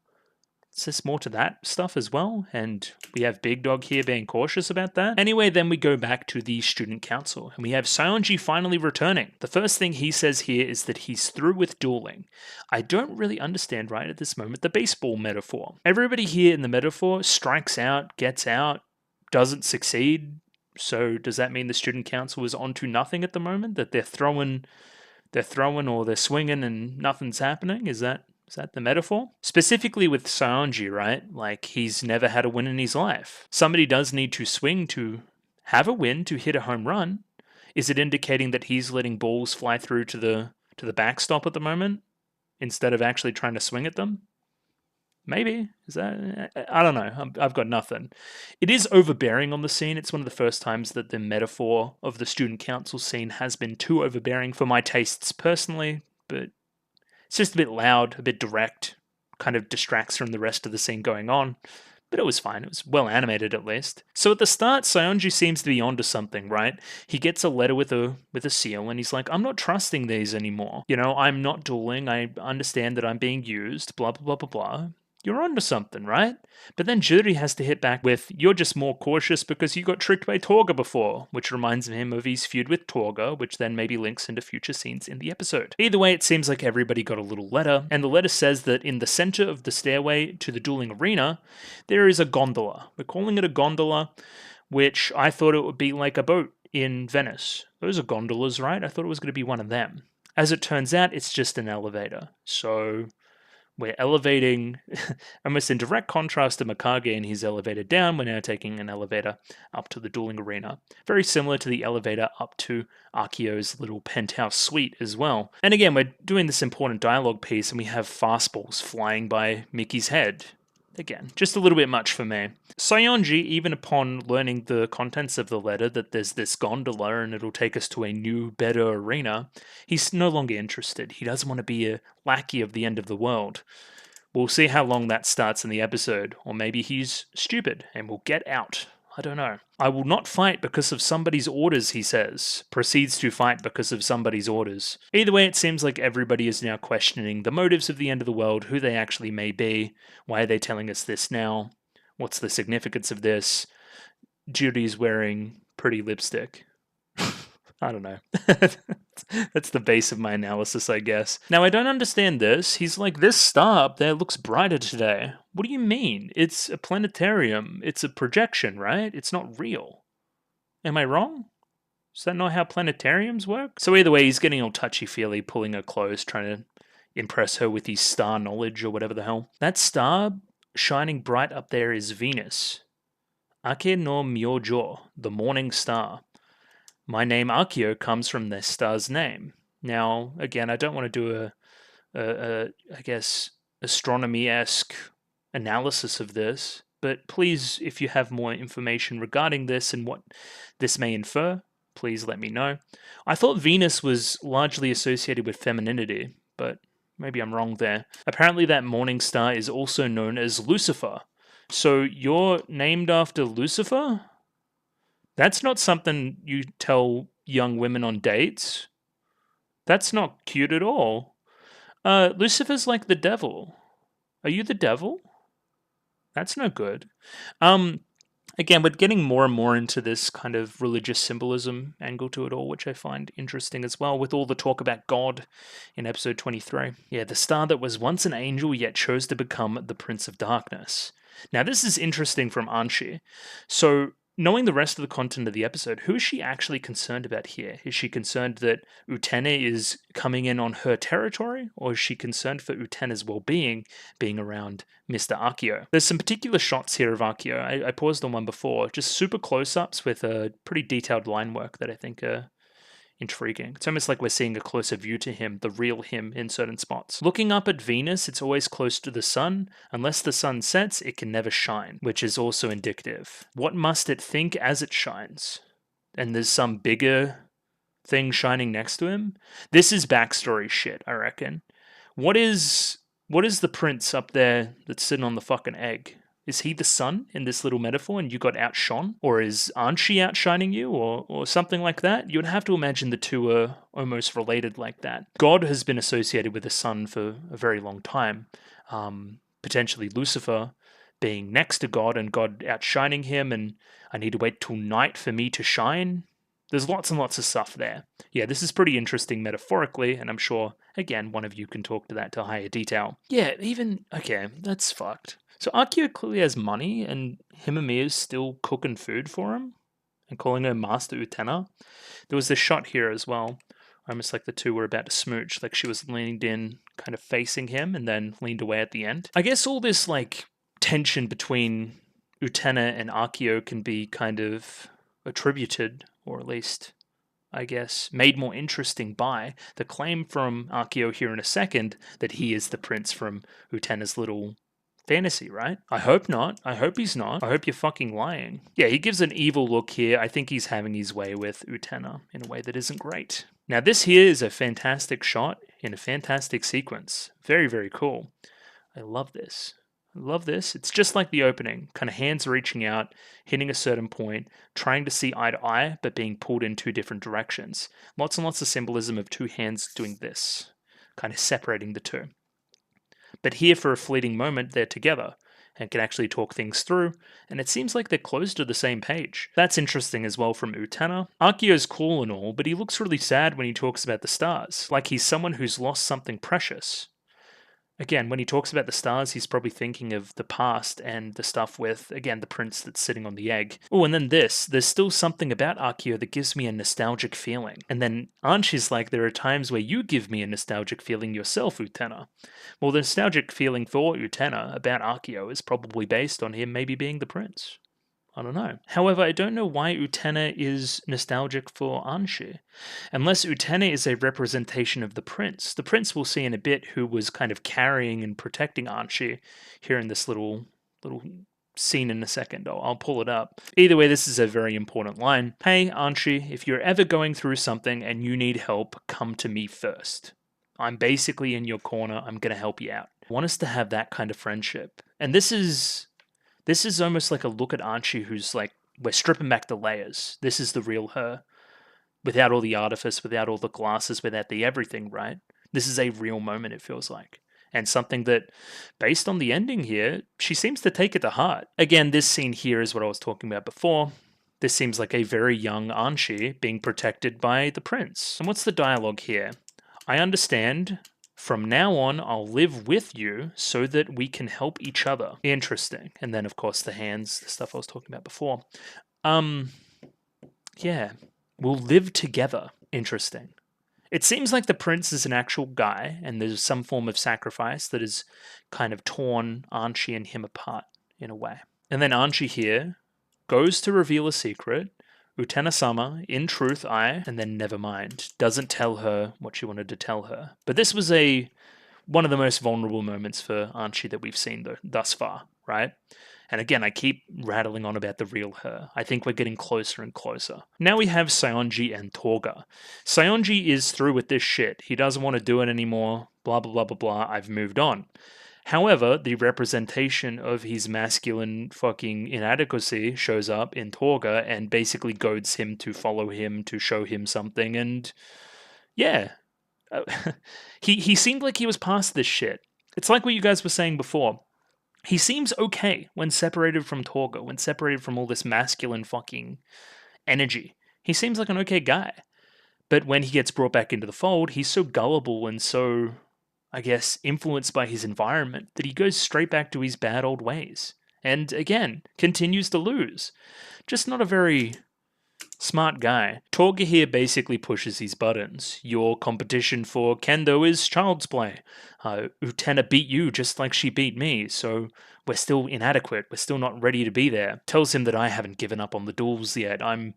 A: Is this more to that stuff as well? And we have Big Dog here being cautious about that. Anyway, then we go back to the student council and we have Saionji finally returning. The first thing he says here is that he's through with dueling. I don't really understand right at this moment the baseball metaphor. Everybody here in the metaphor strikes out, gets out, doesn't succeed. So does that mean the student council is on to nothing at the moment? That they're throwing or they're swinging and nothing's happening? Is that the metaphor? Specifically with Saionji, right? Like, he's never had a win in his life. Somebody does need to swing to have a win, to hit a home run. Is it indicating that he's letting balls fly through to the backstop at the moment instead of actually trying to swing at them? Maybe. Is that... I don't know. I've got nothing. It is overbearing on the scene. It's one of the first times that the metaphor of the student council scene has been too overbearing for my tastes personally, but it's just a bit loud, a bit direct, kind of distracts from the rest of the scene going on. But it was fine. It was well animated at least. So at the start, Saionji seems to be onto something, right? He gets a letter with a seal and he's like, I'm not trusting these anymore. You know, I'm not dueling. I understand that I'm being used, blah, blah, blah, blah, blah. You're onto something, right? But then Juri has to hit back with, you're just more cautious because you got tricked by Torga before, which reminds him of his feud with Torga, which then maybe links into future scenes in the episode. Either way, it seems like everybody got a little letter, and the letter says that in the center of the stairway to the dueling arena, there is a gondola. We're calling it a gondola, which I thought it would be like a boat in Venice. Those are gondolas, right? I thought it was going to be one of them. As it turns out, it's just an elevator. So we're elevating, almost in direct contrast to Mikage and his elevator down, we're now taking an elevator up to the dueling arena. Very similar to the elevator up to Akio's little penthouse suite as well. And again, we're doing this important dialogue piece and we have fastballs flying by Mickey's head. Again, just a little bit much for me. Sayonji, even upon learning the contents of the letter, that there's this gondola and it'll take us to a new, better arena, he's no longer interested. He doesn't want to be a lackey of the end of the world. We'll see how long that starts in the episode, or maybe he's stupid and will get out. I don't know. I will not fight because of somebody's orders, he says. Proceeds to fight because of somebody's orders. Either way, it seems like everybody is now questioning the motives of the end of the world, who they actually may be, why are they telling us this now, what's the significance of this. Judy's wearing pretty lipstick. I don't know. That's the base of my analysis, I guess. Now, I don't understand this. He's like, this star up there looks brighter today. What do you mean? It's a planetarium. It's a projection, right? It's not real. Am I wrong? Is that not how planetariums work? So either way, he's getting all touchy-feely, pulling her close, trying to impress her with his star knowledge or whatever the hell. That star shining bright up there is Venus. Ake no Myojo, the morning star. My name Akio comes from this star's name. Now, again, I don't want to do I guess, astronomy-esque analysis of this, but please, if you have more information regarding this and what this may infer, please let me know. I thought Venus was largely associated with femininity, but maybe I'm wrong there. Apparently that morning star is also known as Lucifer. So you're named after Lucifer? That's not something you tell young women on dates. That's not cute at all. Lucifer's like the devil. Are you the devil? That's no good. Again, we're getting more and more into this kind of religious symbolism angle to it all, which I find interesting as well, with all the talk about God in episode 23. Yeah, the star that was once an angel yet chose to become the Prince of Darkness. Now, this is interesting from Anthy. So, knowing the rest of the content of the episode, who is she actually concerned about here? Is she concerned that Utena is coming in on her territory, or is she concerned for Utena's well-being being around Mr. Akio? There's some particular shots here of Akio. I paused on one before, just super close-ups with a pretty detailed line work that I think are intriguing. It's almost like we're seeing a closer view to him, the real him in certain spots. Looking up at Venus, it's always close to the sun. Unless the sun sets, it can never shine, which is also indicative. What must it think as it shines? And there's some bigger thing shining next to him? This is backstory shit, I reckon. What is the prince up there that's sitting on the fucking egg? Is he the sun in this little metaphor and you got outshone? Or is Anthy outshining you or something like that? You'd have to imagine the two are almost related like that. God has been associated with the sun for a very long time. Potentially Lucifer being next to God and God outshining him, and I need to wait till night for me to shine. There's lots and lots of stuff there. Yeah, this is pretty interesting metaphorically, and I'm sure, again, one of you can talk to that to higher detail. Yeah, okay, that's fucked. So Akio clearly has money, and Himamiya's still cooking food for him and calling her Master Utena. There was this shot here as well, almost like the two were about to smooch, like she was leaned in, kind of facing him, and then leaned away at the end. I guess all this, like, tension between Utena and Akio can be kind of attributed, or at least, I guess, made more interesting by the claim from Akio here in a second that he is the prince from Utena's little fantasy, right? I hope not. I hope he's not. I hope you're fucking lying. Yeah, he gives an evil look here. I think he's having his way with Utena in a way that isn't great. Now, this here is a fantastic shot in a fantastic sequence. Very, very cool. I love this. I love this. It's just like the opening, kind of hands reaching out, hitting a certain point, trying to see eye to eye, but being pulled in two different directions. Lots and lots of symbolism of two hands doing this, kind of separating the two. But here for a fleeting moment, they're together and can actually talk things through, and it seems like they're close to the same page. That's interesting as well from Utena. Akio's cool and all, but he looks really sad when he talks about the stars, like he's someone who's lost something precious. Again, when he talks about the stars, he's probably thinking of the past and the stuff with, again, the prince that's sitting on the egg. Oh, and then this. There's still something about Akio that gives me a nostalgic feeling. And then Anshi's like, there are times where you give me a nostalgic feeling yourself, Utena. Well, the nostalgic feeling for Utena about Akio is probably based on him maybe being the prince. I don't know. However, I don't know why Utena is nostalgic for Anshi. Unless Utena is a representation of the prince. The prince we'll see in a bit who was kind of carrying and protecting Anshi here in this little scene in a second. I'll pull it up. Either way, this is a very important line. Hey, Anshi, if you're ever going through something and you need help, come to me first. I'm basically in your corner. I'm going to help you out. I want us to have that kind of friendship. And this is almost like a look at Anshi who's like, we're stripping back the layers. This is the real her. Without all the artifice, without all the glasses, without the everything, right? This is a real moment, it feels like. And something that, based on the ending here, she seems to take it to heart. Again, this scene here is what I was talking about before. This seems like a very young Anshi being protected by the prince. And what's the dialogue here? I understand. From now on, I'll live with you so that we can help each other. Interesting. And then, of course, the hands, the stuff I was talking about before. Yeah. We'll live together. Interesting. It seems like the prince is an actual guy, and there's some form of sacrifice that has kind of torn Anshi and him apart in a way. And then Anshi here goes to reveal a secret. Utena-sama, in truth, and then never mind, doesn't tell her what she wanted to tell her. But this was one of the most vulnerable moments for Anshi that we've seen thus far, right? And again, I keep rattling on about the real her. I think we're getting closer and closer. Now we have Saionji and Toga. Saionji is through with this shit. He doesn't want to do it anymore. Blah, blah, blah, blah, blah. I've moved on. However, the representation of his masculine fucking inadequacy shows up in Toga and basically goads him to follow him, to show him something, and yeah. He seemed like he was past this shit. It's like what you guys were saying before. He seems okay when separated from Toga, when separated from all this masculine fucking energy. He seems like an okay guy. But when he gets brought back into the fold, he's so gullible and so, I guess, influenced by his environment that he goes straight back to his bad old ways. And again, continues to lose. Just not a very smart guy. Toga here basically pushes his buttons. Your competition for kendo is child's play. Utena beat you just like she beat me, so we're still inadequate. We're still not ready to be there. Tells him that I haven't given up on the duels yet. I'm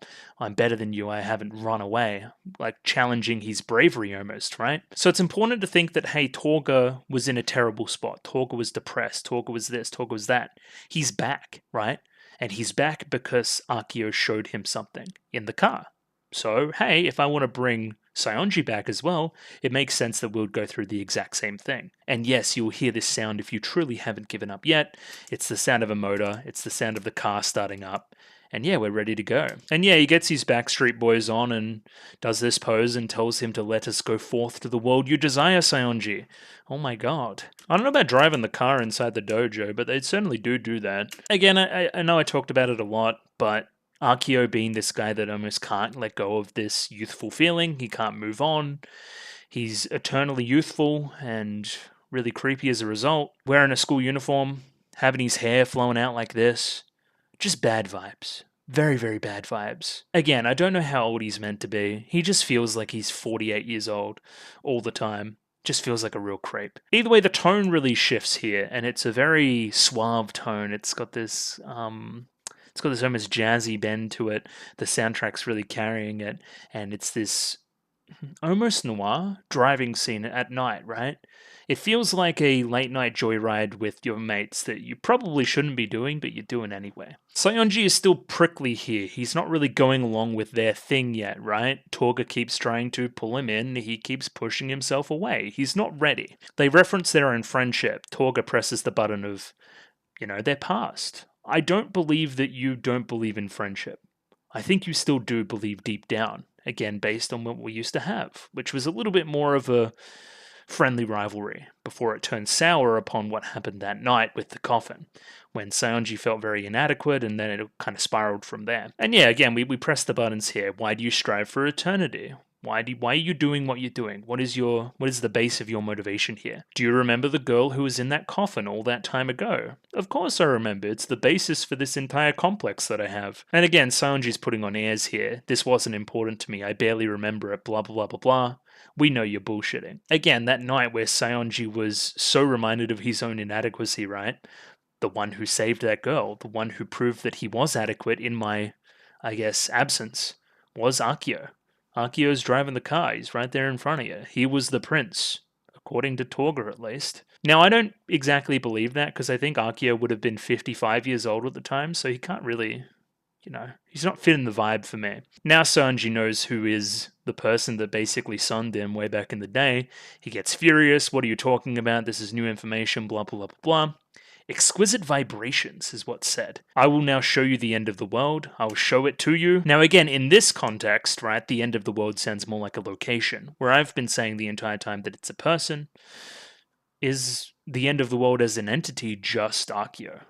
A: better than you. I haven't run away. Like challenging his bravery almost, right? So it's important to think that, hey, Toga was in a terrible spot. Toga was depressed. Toga was this. Toga was that. He's back, right? And he's back because Akio showed him something in the car. So, hey, if I want to bring Saionji back as well, it makes sense that we'll go through the exact same thing. And yes, you'll hear this sound if you truly haven't given up yet. It's the sound of a motor. It's the sound of the car starting up. And yeah, we're ready to go. And yeah, he gets his Backstreet Boys on and does this pose and tells him to let us go forth to the world you desire, Saionji. Oh my god. I don't know about driving the car inside the dojo, but they certainly do that. Again, I know I talked about it a lot, but Akio being this guy that almost can't let go of this youthful feeling, he can't move on. He's eternally youthful and really creepy as a result. Wearing a school uniform, having his hair flowing out like this. Just bad vibes. Very, very bad vibes. Again, I don't know how old he's meant to be. He just feels like he's 48 years old all the time. Just feels like a real creep. Either way, the tone really shifts here, and it's a very suave tone. It's got this almost jazzy bend to it. The soundtrack's really carrying it, and it's this almost noir driving scene at night, right? It feels like a late night joyride with your mates that you probably shouldn't be doing, but you're doing anyway. Saionji is still prickly here. He's not really going along with their thing yet, right? Toga keeps trying to pull him in. He keeps pushing himself away. He's not ready. They reference their own friendship. Toga presses the button of, their past. I don't believe that you don't believe in friendship. I think you still do believe deep down. Again, based on what we used to have, which was a little bit more of a friendly rivalry before it turned sour upon what happened that night with the coffin, when Saionji felt very inadequate and then it kind of spiraled from there. And yeah, again, we press the buttons here. Why do you strive for eternity? Why are you doing what you're doing? What is the base of your motivation here? Do you remember the girl who was in that coffin all that time ago? Of course I remember. It's the basis for this entire complex that I have. And again, Saionji's putting on airs here. This wasn't important to me. I barely remember it. Blah blah blah blah blah. We know you're bullshitting. Again, that night where Saionji was so reminded of his own inadequacy, right? The one who saved that girl, the one who proved that he was adequate in my, I guess, absence, was Akio. Akio's driving the car. He's right there in front of you. He was the prince, according to Torga at least. Now, I don't exactly believe that because I think Akio would have been 55 years old at the time, so he can't really, he's not fitting the vibe for me. Now Sanji knows who is the person that basically sunned him way back in the day. He gets furious. What are you talking about? This is new information, blah, blah, blah, blah, blah. Exquisite vibrations is what's said. I will now show you the end of the world. I will show it to you. Now again, in this context, right, the end of the world sounds more like a location. Where I've been saying the entire time that it's a person. Is the end of the world as an entity just Akio?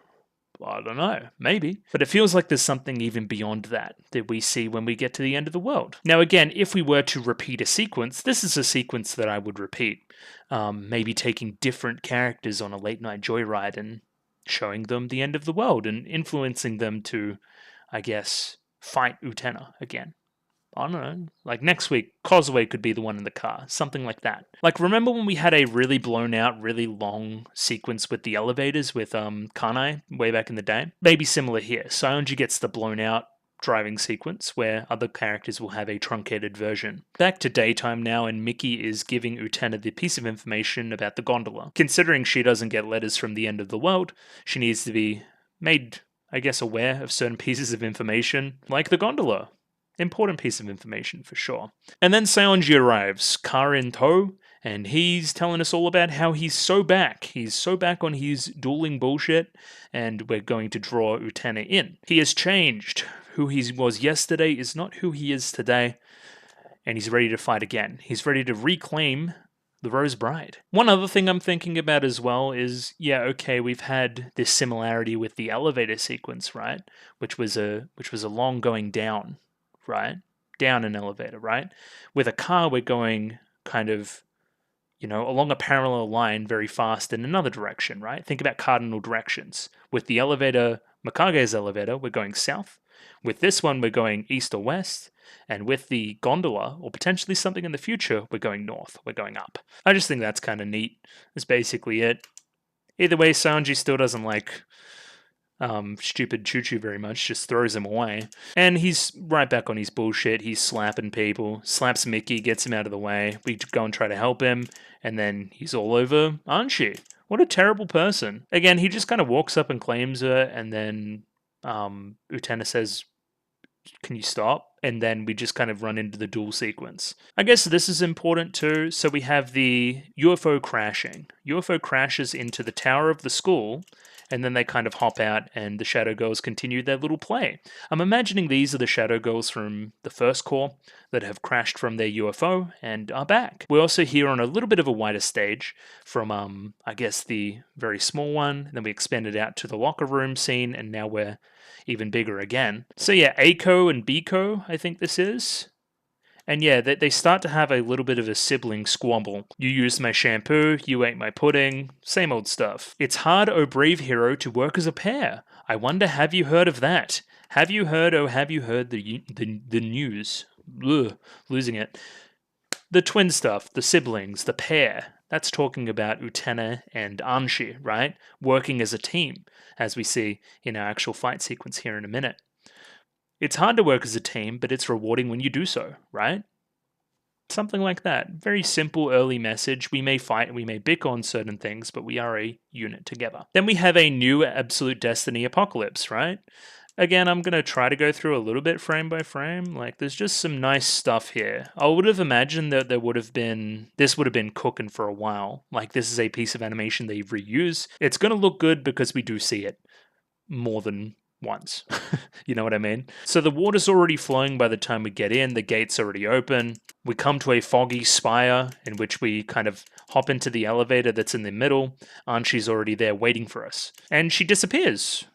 A: I don't know, maybe. But it feels like there's something even beyond that we see when we get to the end of the world. Now again, if we were to repeat a sequence, this is a sequence that I would repeat. Maybe taking different characters on a late night joyride and showing them the end of the world and influencing them to, I guess, fight Utena again. I don't know, like next week, Causeway could be the one in the car, something like that. Like, remember when we had a really blown out, really long sequence with the elevators with Kanai way back in the day? Maybe similar here. Saionji gets the blown out driving sequence where other characters will have a truncated version. Back to daytime now, and Miki is giving Utena the piece of information about the gondola. Considering she doesn't get letters from the end of the world, she needs to be made, I guess, aware of certain pieces of information, like the gondola. Important piece of information for sure. And then Saionji arrives, car in tow, and he's telling us all about how he's so back. He's so back on his dueling bullshit, and we're going to draw Utena in. He has changed. Who he was yesterday is not who he is today, and he's ready to fight again. He's ready to reclaim the Rose Bride. One other thing I'm thinking about as well is, yeah, okay, we've had this similarity with the elevator sequence, right? Which was a long going down. Right? Down an elevator, right? With a car, we're going kind of, along a parallel line very fast in another direction, right? Think about cardinal directions. With the elevator, Mikage's elevator, we're going south. With this one, we're going east or west. And with the gondola, or potentially something in the future, we're going north. We're going up. I just think that's kind of neat. That's basically it. Either way, Sanji still doesn't like stupid Choo-Choo very much, just throws him away. And he's right back on his bullshit. He's slapping people, slaps Mickey, gets him out of the way. We go and try to help him, and then he's all over Anthy. What a terrible person. Again, he just kind of walks up and claims her, and then Utena says, "Can you stop?" And then we just kind of run into the duel sequence. I guess this is important too. So we have the UFO crashing. UFO crashes into the tower of the school, and then they kind of hop out and the Shadow Girls continue their little play. I'm imagining these are the Shadow Girls from the first core that have crashed from their UFO and are back. We're also here on a little bit of a wider stage from, I guess, the very small one. Then we expanded out to the locker room scene, and now we're even bigger again. So yeah, A-ko and B-ko, I think this is. And yeah, they start to have a little bit of a sibling squabble. You used my shampoo, you ate my pudding, same old stuff. It's hard, oh brave hero, to work as a pair. I wonder, have you heard of that? Have you heard the news? Ugh, losing it. The twin stuff, the siblings, the pair. That's talking about Utena and Anthy, right? Working as a team, as we see in our actual fight sequence here in a minute. It's hard to work as a team, but it's rewarding when you do so, right? Something like that. Very simple early message. We may fight, we may bicker on certain things, but we are a unit together. Then we have a new Absolute Destiny Apocalypse, right? Again, I'm going to try to go through a little bit frame by frame. Like, there's just some nice stuff here. I would have imagined that this would have been cooking for a while. Like, this is a piece of animation they reuse. It's going to look good because we do see it more than once. You know what I mean? So the water's already flowing by the time we get in, the gate's already open. We come to a foggy spire in which we kind of hop into the elevator that's in the middle. Anthy's already there waiting for us. And she disappears.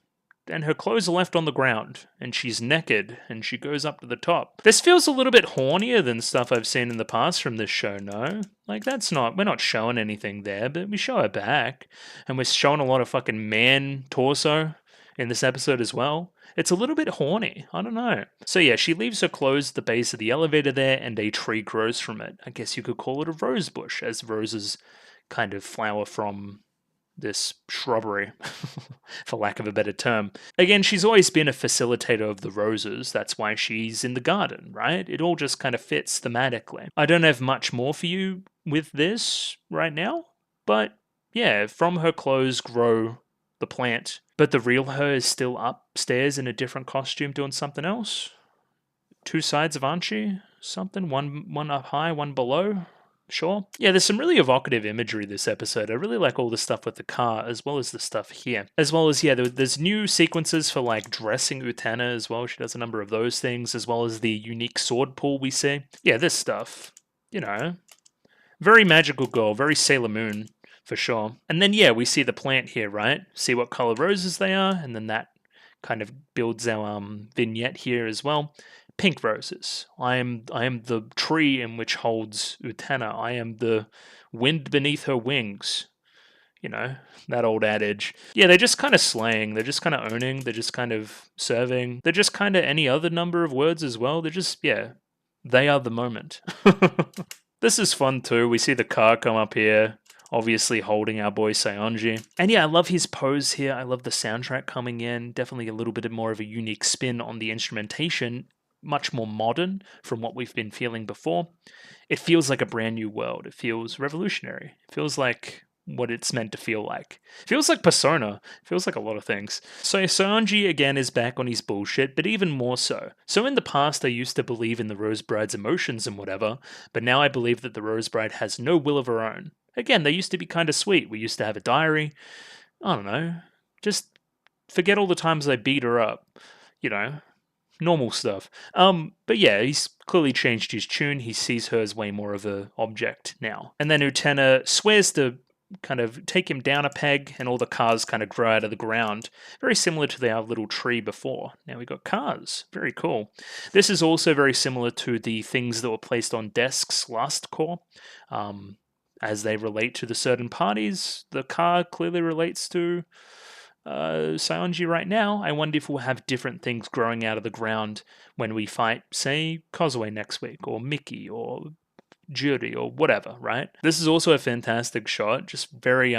A: And her clothes are left on the ground, and she's naked, and she goes up to the top. This feels a little bit hornier than stuff I've seen in the past from this show, no? Like, we're not showing anything there, but we show her back, and we're showing a lot of fucking man torso in this episode as well. It's a little bit horny, I don't know. So yeah, she leaves her clothes at the base of the elevator there, and a tree grows from it. I guess you could call it a rose bush, as roses kind of flower from this shrubbery, for lack of a better term. Again, she's always been a facilitator of the roses. That's why she's in the garden, right? It all just kind of fits thematically. I don't have much more for you with this right now, but yeah, from her clothes grow the plant. But the real her is still upstairs in a different costume doing something else. Two sides of Anthy, something, one up high, one below. Sure. Yeah, there's some really evocative imagery this episode. I really like all the stuff with the car, as well as the stuff here. As well as, yeah, there's new sequences for, like, dressing Utena as well. She does a number of those things, as well as the unique sword pull we see. Yeah, this stuff, you know, very magical girl, very Sailor Moon, for sure. And then, yeah, we see the plant here, right? See what color roses they are, and then that kind of builds our vignette here as well. Pink roses. I am the tree in which holds Utena. I am the wind beneath her wings. You know, that old adage. Yeah, they're just kind of slaying. They're just kind of owning. They're just kind of serving. They're just kind of any other number of words as well. They're just, yeah, they are the moment. This is fun too. We see the car come up here, obviously holding our boy Saionji. And yeah, I love his pose here. I love the soundtrack coming in. Definitely a little bit more of a unique spin on the instrumentation. Much more modern from what we've been feeling before. It feels like a brand new world. It feels revolutionary. It feels like what it's meant to feel like. It feels like Persona. It feels like a lot of things. So Saionji again is back on his bullshit, but even more so. So in the past I used to believe in the Rose Bride's emotions and whatever, but now I believe that the Rose Bride has no will of her own. Again, they used to be kind of sweet. We used to have a diary. I don't know. Just forget all the times I beat her up. You know, normal stuff. But yeah, he's clearly changed his tune. He sees her as way more of an object now. And then Utena swears to kind of take him down a peg, and all the cars kind of grow out of the ground. Very similar to our little tree before. Now we've got cars. Very cool. This is also very similar to the things that were placed on desks last core. As they relate to the certain parties, the car clearly relates to Saionji right now. I wonder if we'll have different things growing out of the ground when we fight, say, Kozue next week, or Mickey, or Judy, or whatever, right? This is also a fantastic shot, just very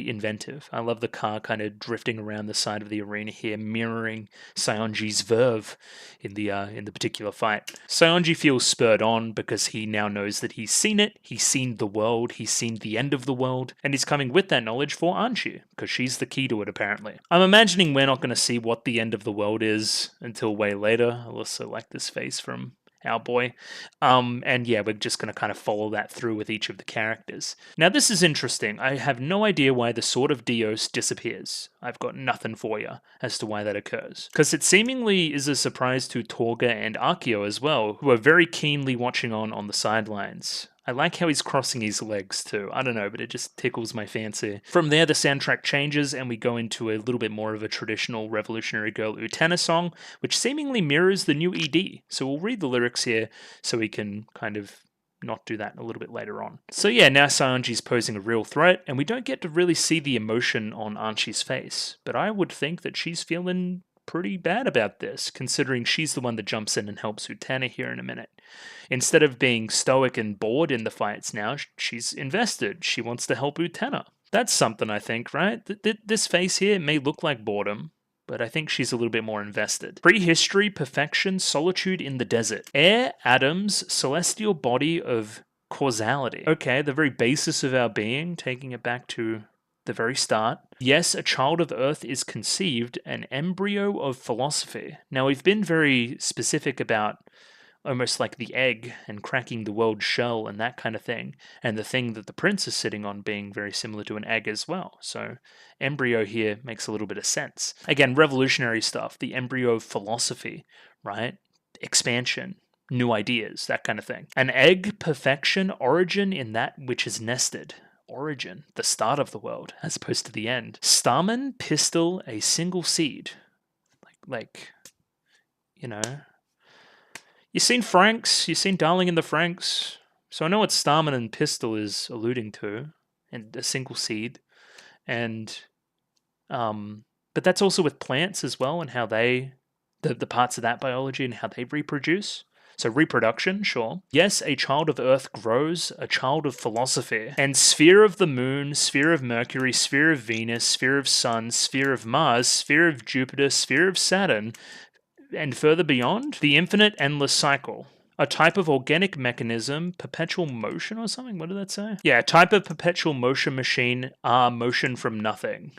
A: inventive. I love the car kind of drifting around the side of the arena here, mirroring Saionji's verve in the particular fight. Saionji feels spurred on because he now knows that he's seen it, he's seen the world, he's seen the end of the world, and he's coming with that knowledge for Anthy, because she's the key to it apparently. I'm imagining we're not going to see what the end of the world is until way later. I also like this face from our boy. And yeah, we're just going to kind of follow that through with each of the characters. Now, this is interesting. I have no idea why the Sword of Dios disappears. I've got nothing for you as to why that occurs. Because it seemingly is a surprise to Torga and Akio as well, who are very keenly watching on the sidelines. I like how he's crossing his legs too. I don't know, but it just tickles my fancy. From there, the soundtrack changes and we go into a little bit more of a traditional Revolutionary Girl Utena song, which seemingly mirrors the new ED. So we'll read the lyrics here so we can kind of not do that a little bit later on. So yeah, now Saionji's posing a real threat, and we don't get to really see the emotion on Anthy's face, but I would think that she's feeling pretty bad about this, considering she's the one that jumps in and helps Utena here in a minute. Instead of being stoic and bored in the fights now, she's invested. She wants to help Utena. That's something, I think, right? This face here may look like boredom, but I think she's a little bit more invested. Prehistory, perfection, solitude in the desert. Air, atoms, celestial body of causality. Okay, the very basis of our being, taking it back to the very start. Yes, a child of Earth is conceived, an embryo of philosophy. Now, we've been very specific about almost like the egg and cracking the world's shell and that kind of thing, and the thing that the prince is sitting on being very similar to an egg as well. So embryo here makes a little bit of sense. Again, revolutionary stuff, the embryo philosophy, right? Expansion, new ideas, that kind of thing. An egg, perfection, origin in that which is nested. Origin, the start of the world, as opposed to the end. Stamen, pistil, a single seed. Like, you know, you've seen Franks, you've seen Darling in the Franks, so I know what stamen and pistil is alluding to, and a single seed, and but that's also with plants as well, and how they, the parts of that biology and how they reproduce. So reproduction, sure. Yes, a child of Earth grows, a child of philosophy. And sphere of the moon, sphere of Mercury, sphere of Venus, sphere of Sun, sphere of Mars, sphere of Jupiter, sphere of Saturn, and further beyond, the infinite endless cycle. A type of organic mechanism, perpetual motion or something? What did that say? Yeah, a type of perpetual motion machine, motion from nothing.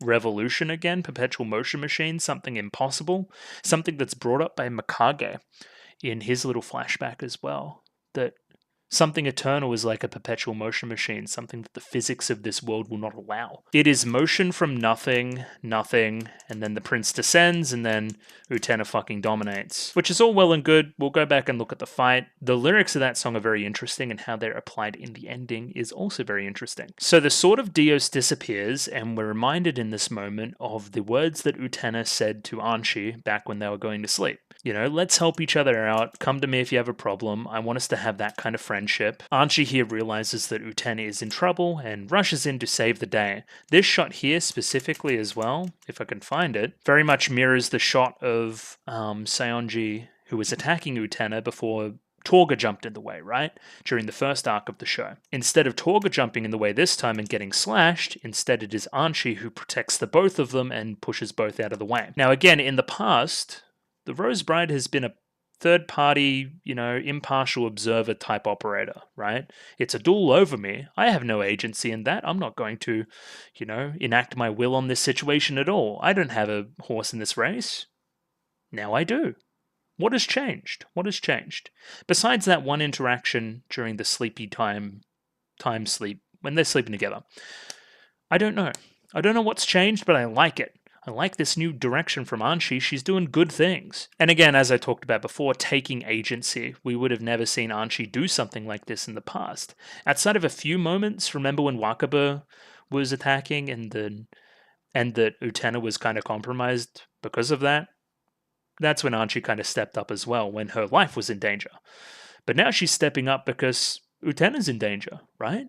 A: Revolution again, perpetual motion machine, something impossible. Something that's brought up by Mikage in his little flashback as well, that something eternal is like a perpetual motion machine, something that the physics of this world will not allow. It is motion from nothing, nothing, and then the prince descends, and then Utena fucking dominates. Which is all well and good. We'll go back and look at the fight. The lyrics of that song are very interesting, and how they're applied in the ending is also very interesting. So the sword of Dios disappears, and we're reminded in this moment of the words that Utena said to Anthy back when they were going to sleep. You know, let's help each other out. Come to me if you have a problem. I want us to have that kind of friendship. Anthy here realizes that Utena is in trouble and rushes in to save the day. This shot here specifically as well, if I can find it, very much mirrors the shot of Saionji, who was attacking Utena before Torga jumped in the way, right? During the first arc of the show. Instead of Torga jumping in the way this time and getting slashed, instead it is Anthy who protects the both of them and pushes both out of the way. Now again, in the past, the Rose Bride has been a third-party, you know, impartial observer type operator, right? It's a duel over me. I have no agency in that. I'm not going to, you know, enact my will on this situation at all. I don't have a horse in this race. Now I do. What has changed? What has changed? Besides that one interaction during the sleepy time sleep, when they're sleeping together. I don't know. I don't know what's changed, but I like it. I like this new direction from Anthy. She's doing good things. And again, as I talked about before, taking agency. We would have never seen Anthy do something like this in the past. Outside of a few moments, remember when Wakaba was attacking and that Utena was kind of compromised because of that? That's when Anthy kind of stepped up as well, when her life was in danger. But now she's stepping up because Utena's in danger, right?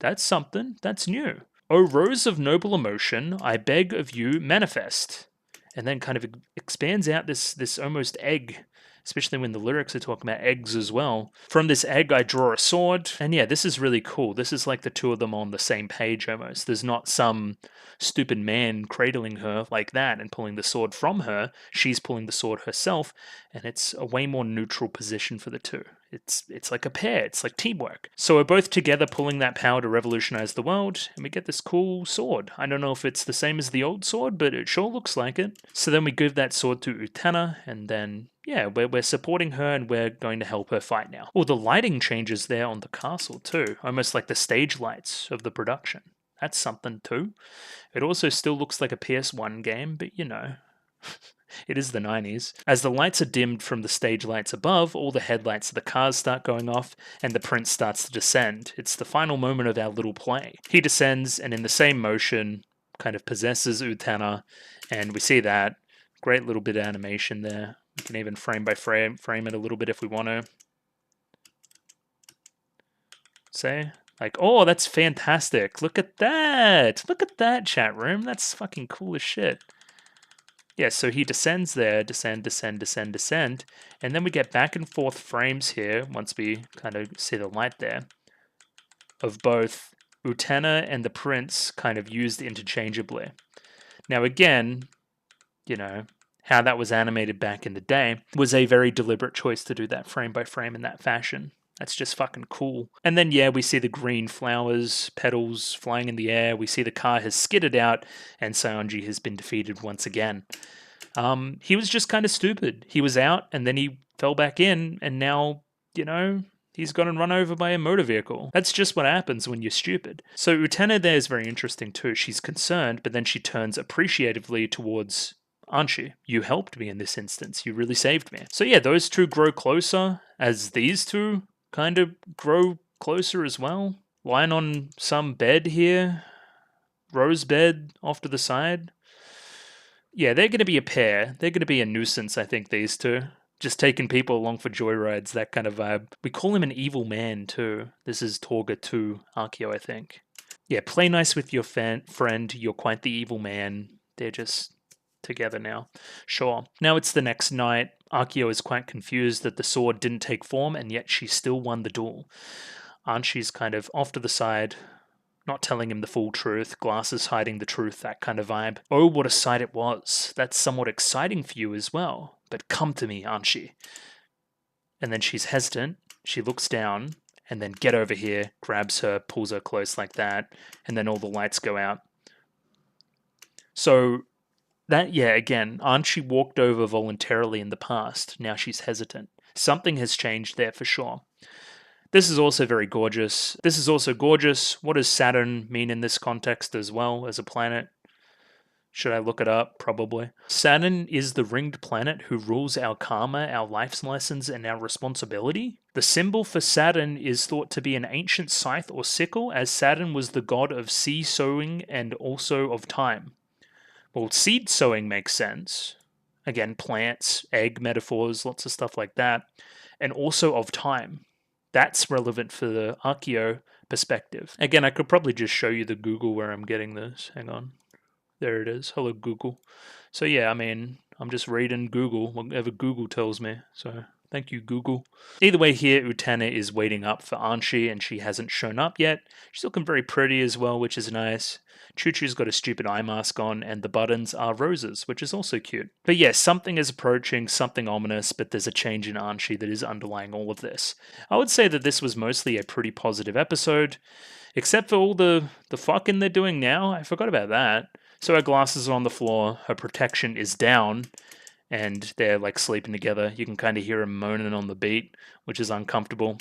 A: That's something. That's new. O rose of noble emotion, I beg of you, manifest. And then kind of expands out this almost egg, especially when the lyrics are talking about eggs as well. From this egg, I draw a sword. And yeah, this is really cool. This is like the two of them on the same page almost. There's not some stupid man cradling her like that and pulling the sword from her. She's pulling the sword herself, and it's a way more neutral position for the two. It's like a pair. It's like teamwork. So we're both together pulling that power to revolutionize the world, and we get this cool sword. I don't know if it's the same as the old sword, but it sure looks like it. So then we give that sword to Utena, and then, yeah, we're supporting her, and we're going to help her fight now. Oh, the lighting changes there on the castle too, almost like the stage lights of the production. That's something too. It also still looks like a PS1 game, but you know, it is the 90s. As the lights are dimmed from the stage lights above, all the headlights of the cars start going off, and the prince starts to descend. It's the final moment of our little play. He descends, and in the same motion, kind of possesses Utena, and we see that. Great little bit of animation there. We can even frame by frame it a little bit if we want to. Say, like, oh, that's fantastic. Look at that. Look at that, chat room. That's fucking cool as shit. Yeah, so he descends there, descend, and then we get back and forth frames here, once we kind of see the light there, of both Utena and the prince kind of used interchangeably. Now again, you know, how that was animated back in the day was a very deliberate choice to do that frame by frame in that fashion. That's just fucking cool. And then, yeah, we see the green flowers, petals flying in the air. We see the car has skidded out, and Saionji has been defeated once again. He was just kind of stupid. He was out and then he fell back in, and now, you know, he's gotten run over by a motor vehicle. That's just what happens when you're stupid. So Utena there is very interesting too. She's concerned, but then she turns appreciatively towards Anthy. You helped me in this instance. You really saved me. So yeah, those two grow closer as these two kind of grow closer as well. Lying on some bed here. Rose bed off to the side. Yeah, they're going to be a pair. They're going to be a nuisance, I think, these two. Just taking people along for joyrides, that kind of vibe. We call him an evil man, too. This is Torga 2 Archeo, I think. Yeah, play nice with your friend. You're quite the evil man. They're just together now. Sure. Now it's the next night. Archeo is quite confused that the sword didn't take form, and yet she still won the duel. Anthy's kind of off to the side, not telling him the full truth, glasses hiding the truth, that kind of vibe. Oh, what a sight it was. That's somewhat exciting for you as well. But come to me, Anthy. And then she's hesitant. She looks down, and then get over here, grabs her, pulls her close like that, and then all the lights go out. So that, yeah, again, Anthy walked over voluntarily in the past. Now she's hesitant. Something has changed there for sure. This is also very gorgeous. This is also gorgeous. What does Saturn mean in this context as well as a planet? Should I look it up? Probably. Saturn is the ringed planet who rules our karma, our life's lessons, and our responsibility. The symbol for Saturn is thought to be an ancient scythe or sickle, as Saturn was the god of seed sowing and also of time. Well, seed sowing makes sense. Again, plants, egg metaphors, lots of stuff like that. And also of time. That's relevant for the Archeo perspective. Again, I could probably just show you the Google where I'm getting this. Hang on. There it is. Hello, Google. So yeah, I mean, I'm just reading Google, whatever Google tells me. So thank you, Google. Either way here, Utena is waiting up for Anthy, and she hasn't shown up yet. She's looking very pretty as well, which is nice. Choo-Choo's got a stupid eye mask on, and the buttons are roses, which is also cute. But yeah, something is approaching, something ominous, but there's a change in Anthy that is underlying all of this. I would say that this was mostly a pretty positive episode, except for all the fucking they're doing now. I forgot about that. So her glasses are on the floor, her protection is down, and they're like sleeping together. You can kind of hear them moaning on the beat, which is uncomfortable.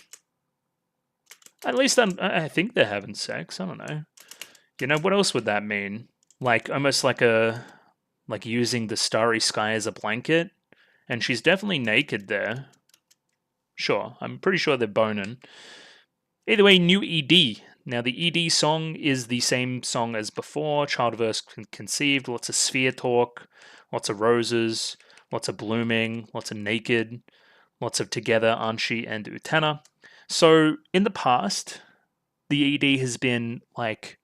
A: At least I think they're having sex. I don't know. You know, what else would that mean? Like, almost like using the starry sky as a blanket. And she's definitely naked there. Sure, I'm pretty sure they're boning. Either way, new ED. Now, the ED song is the same song as before. Childverse conceived, lots of sphere talk, lots of roses, lots of blooming, lots of naked, lots of together, Anthy and Utena. So, in the past, the ED has been like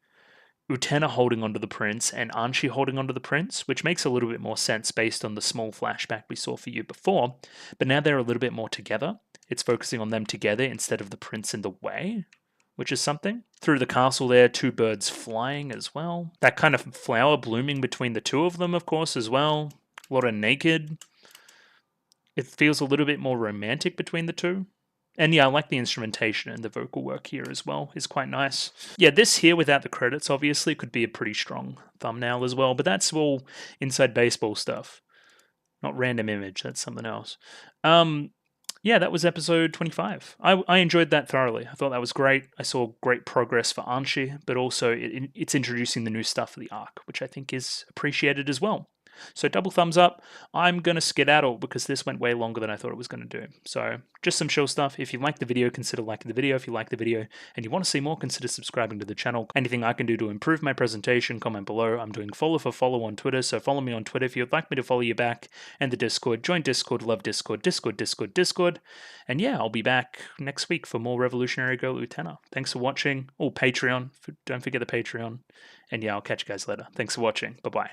A: Utena holding onto the prince and Anthy holding onto the prince, which makes a little bit more sense based on the small flashback we saw for you before. But now they're a little bit more together. It's focusing on them together instead of the prince in the way, which is something. Through the castle there, two birds flying as well. That kind of flower blooming between the two of them, of course, as well. A lot of naked. It feels a little bit more romantic between the two. And yeah, I like the instrumentation and the vocal work here as well. It's quite nice. Yeah, this here without the credits obviously could be a pretty strong thumbnail as well, but that's all inside baseball stuff. Not random image, that's something else. Yeah, that was episode 25. I enjoyed that thoroughly. I thought that was great. I saw great progress for Anthy, but also it's introducing the new stuff for the arc, which I think is appreciated as well. So double thumbs up. I'm going to skedaddle because this went way longer than I thought it was going to do. So just some chill stuff. If you like the video, consider liking the video. If you like the video and you want to see more, consider subscribing to the channel. Anything I can do to improve my presentation, comment below. I'm doing follow for follow on Twitter, so follow me on Twitter if you'd like me to follow you back. And the Discord. Join Discord, love Discord, Discord. And yeah, I'll be back next week for more Revolutionary Girl Utena. Thanks for watching. Oh, Patreon. Don't forget the Patreon. And yeah, I'll catch you guys later. Thanks for watching. Bye-bye.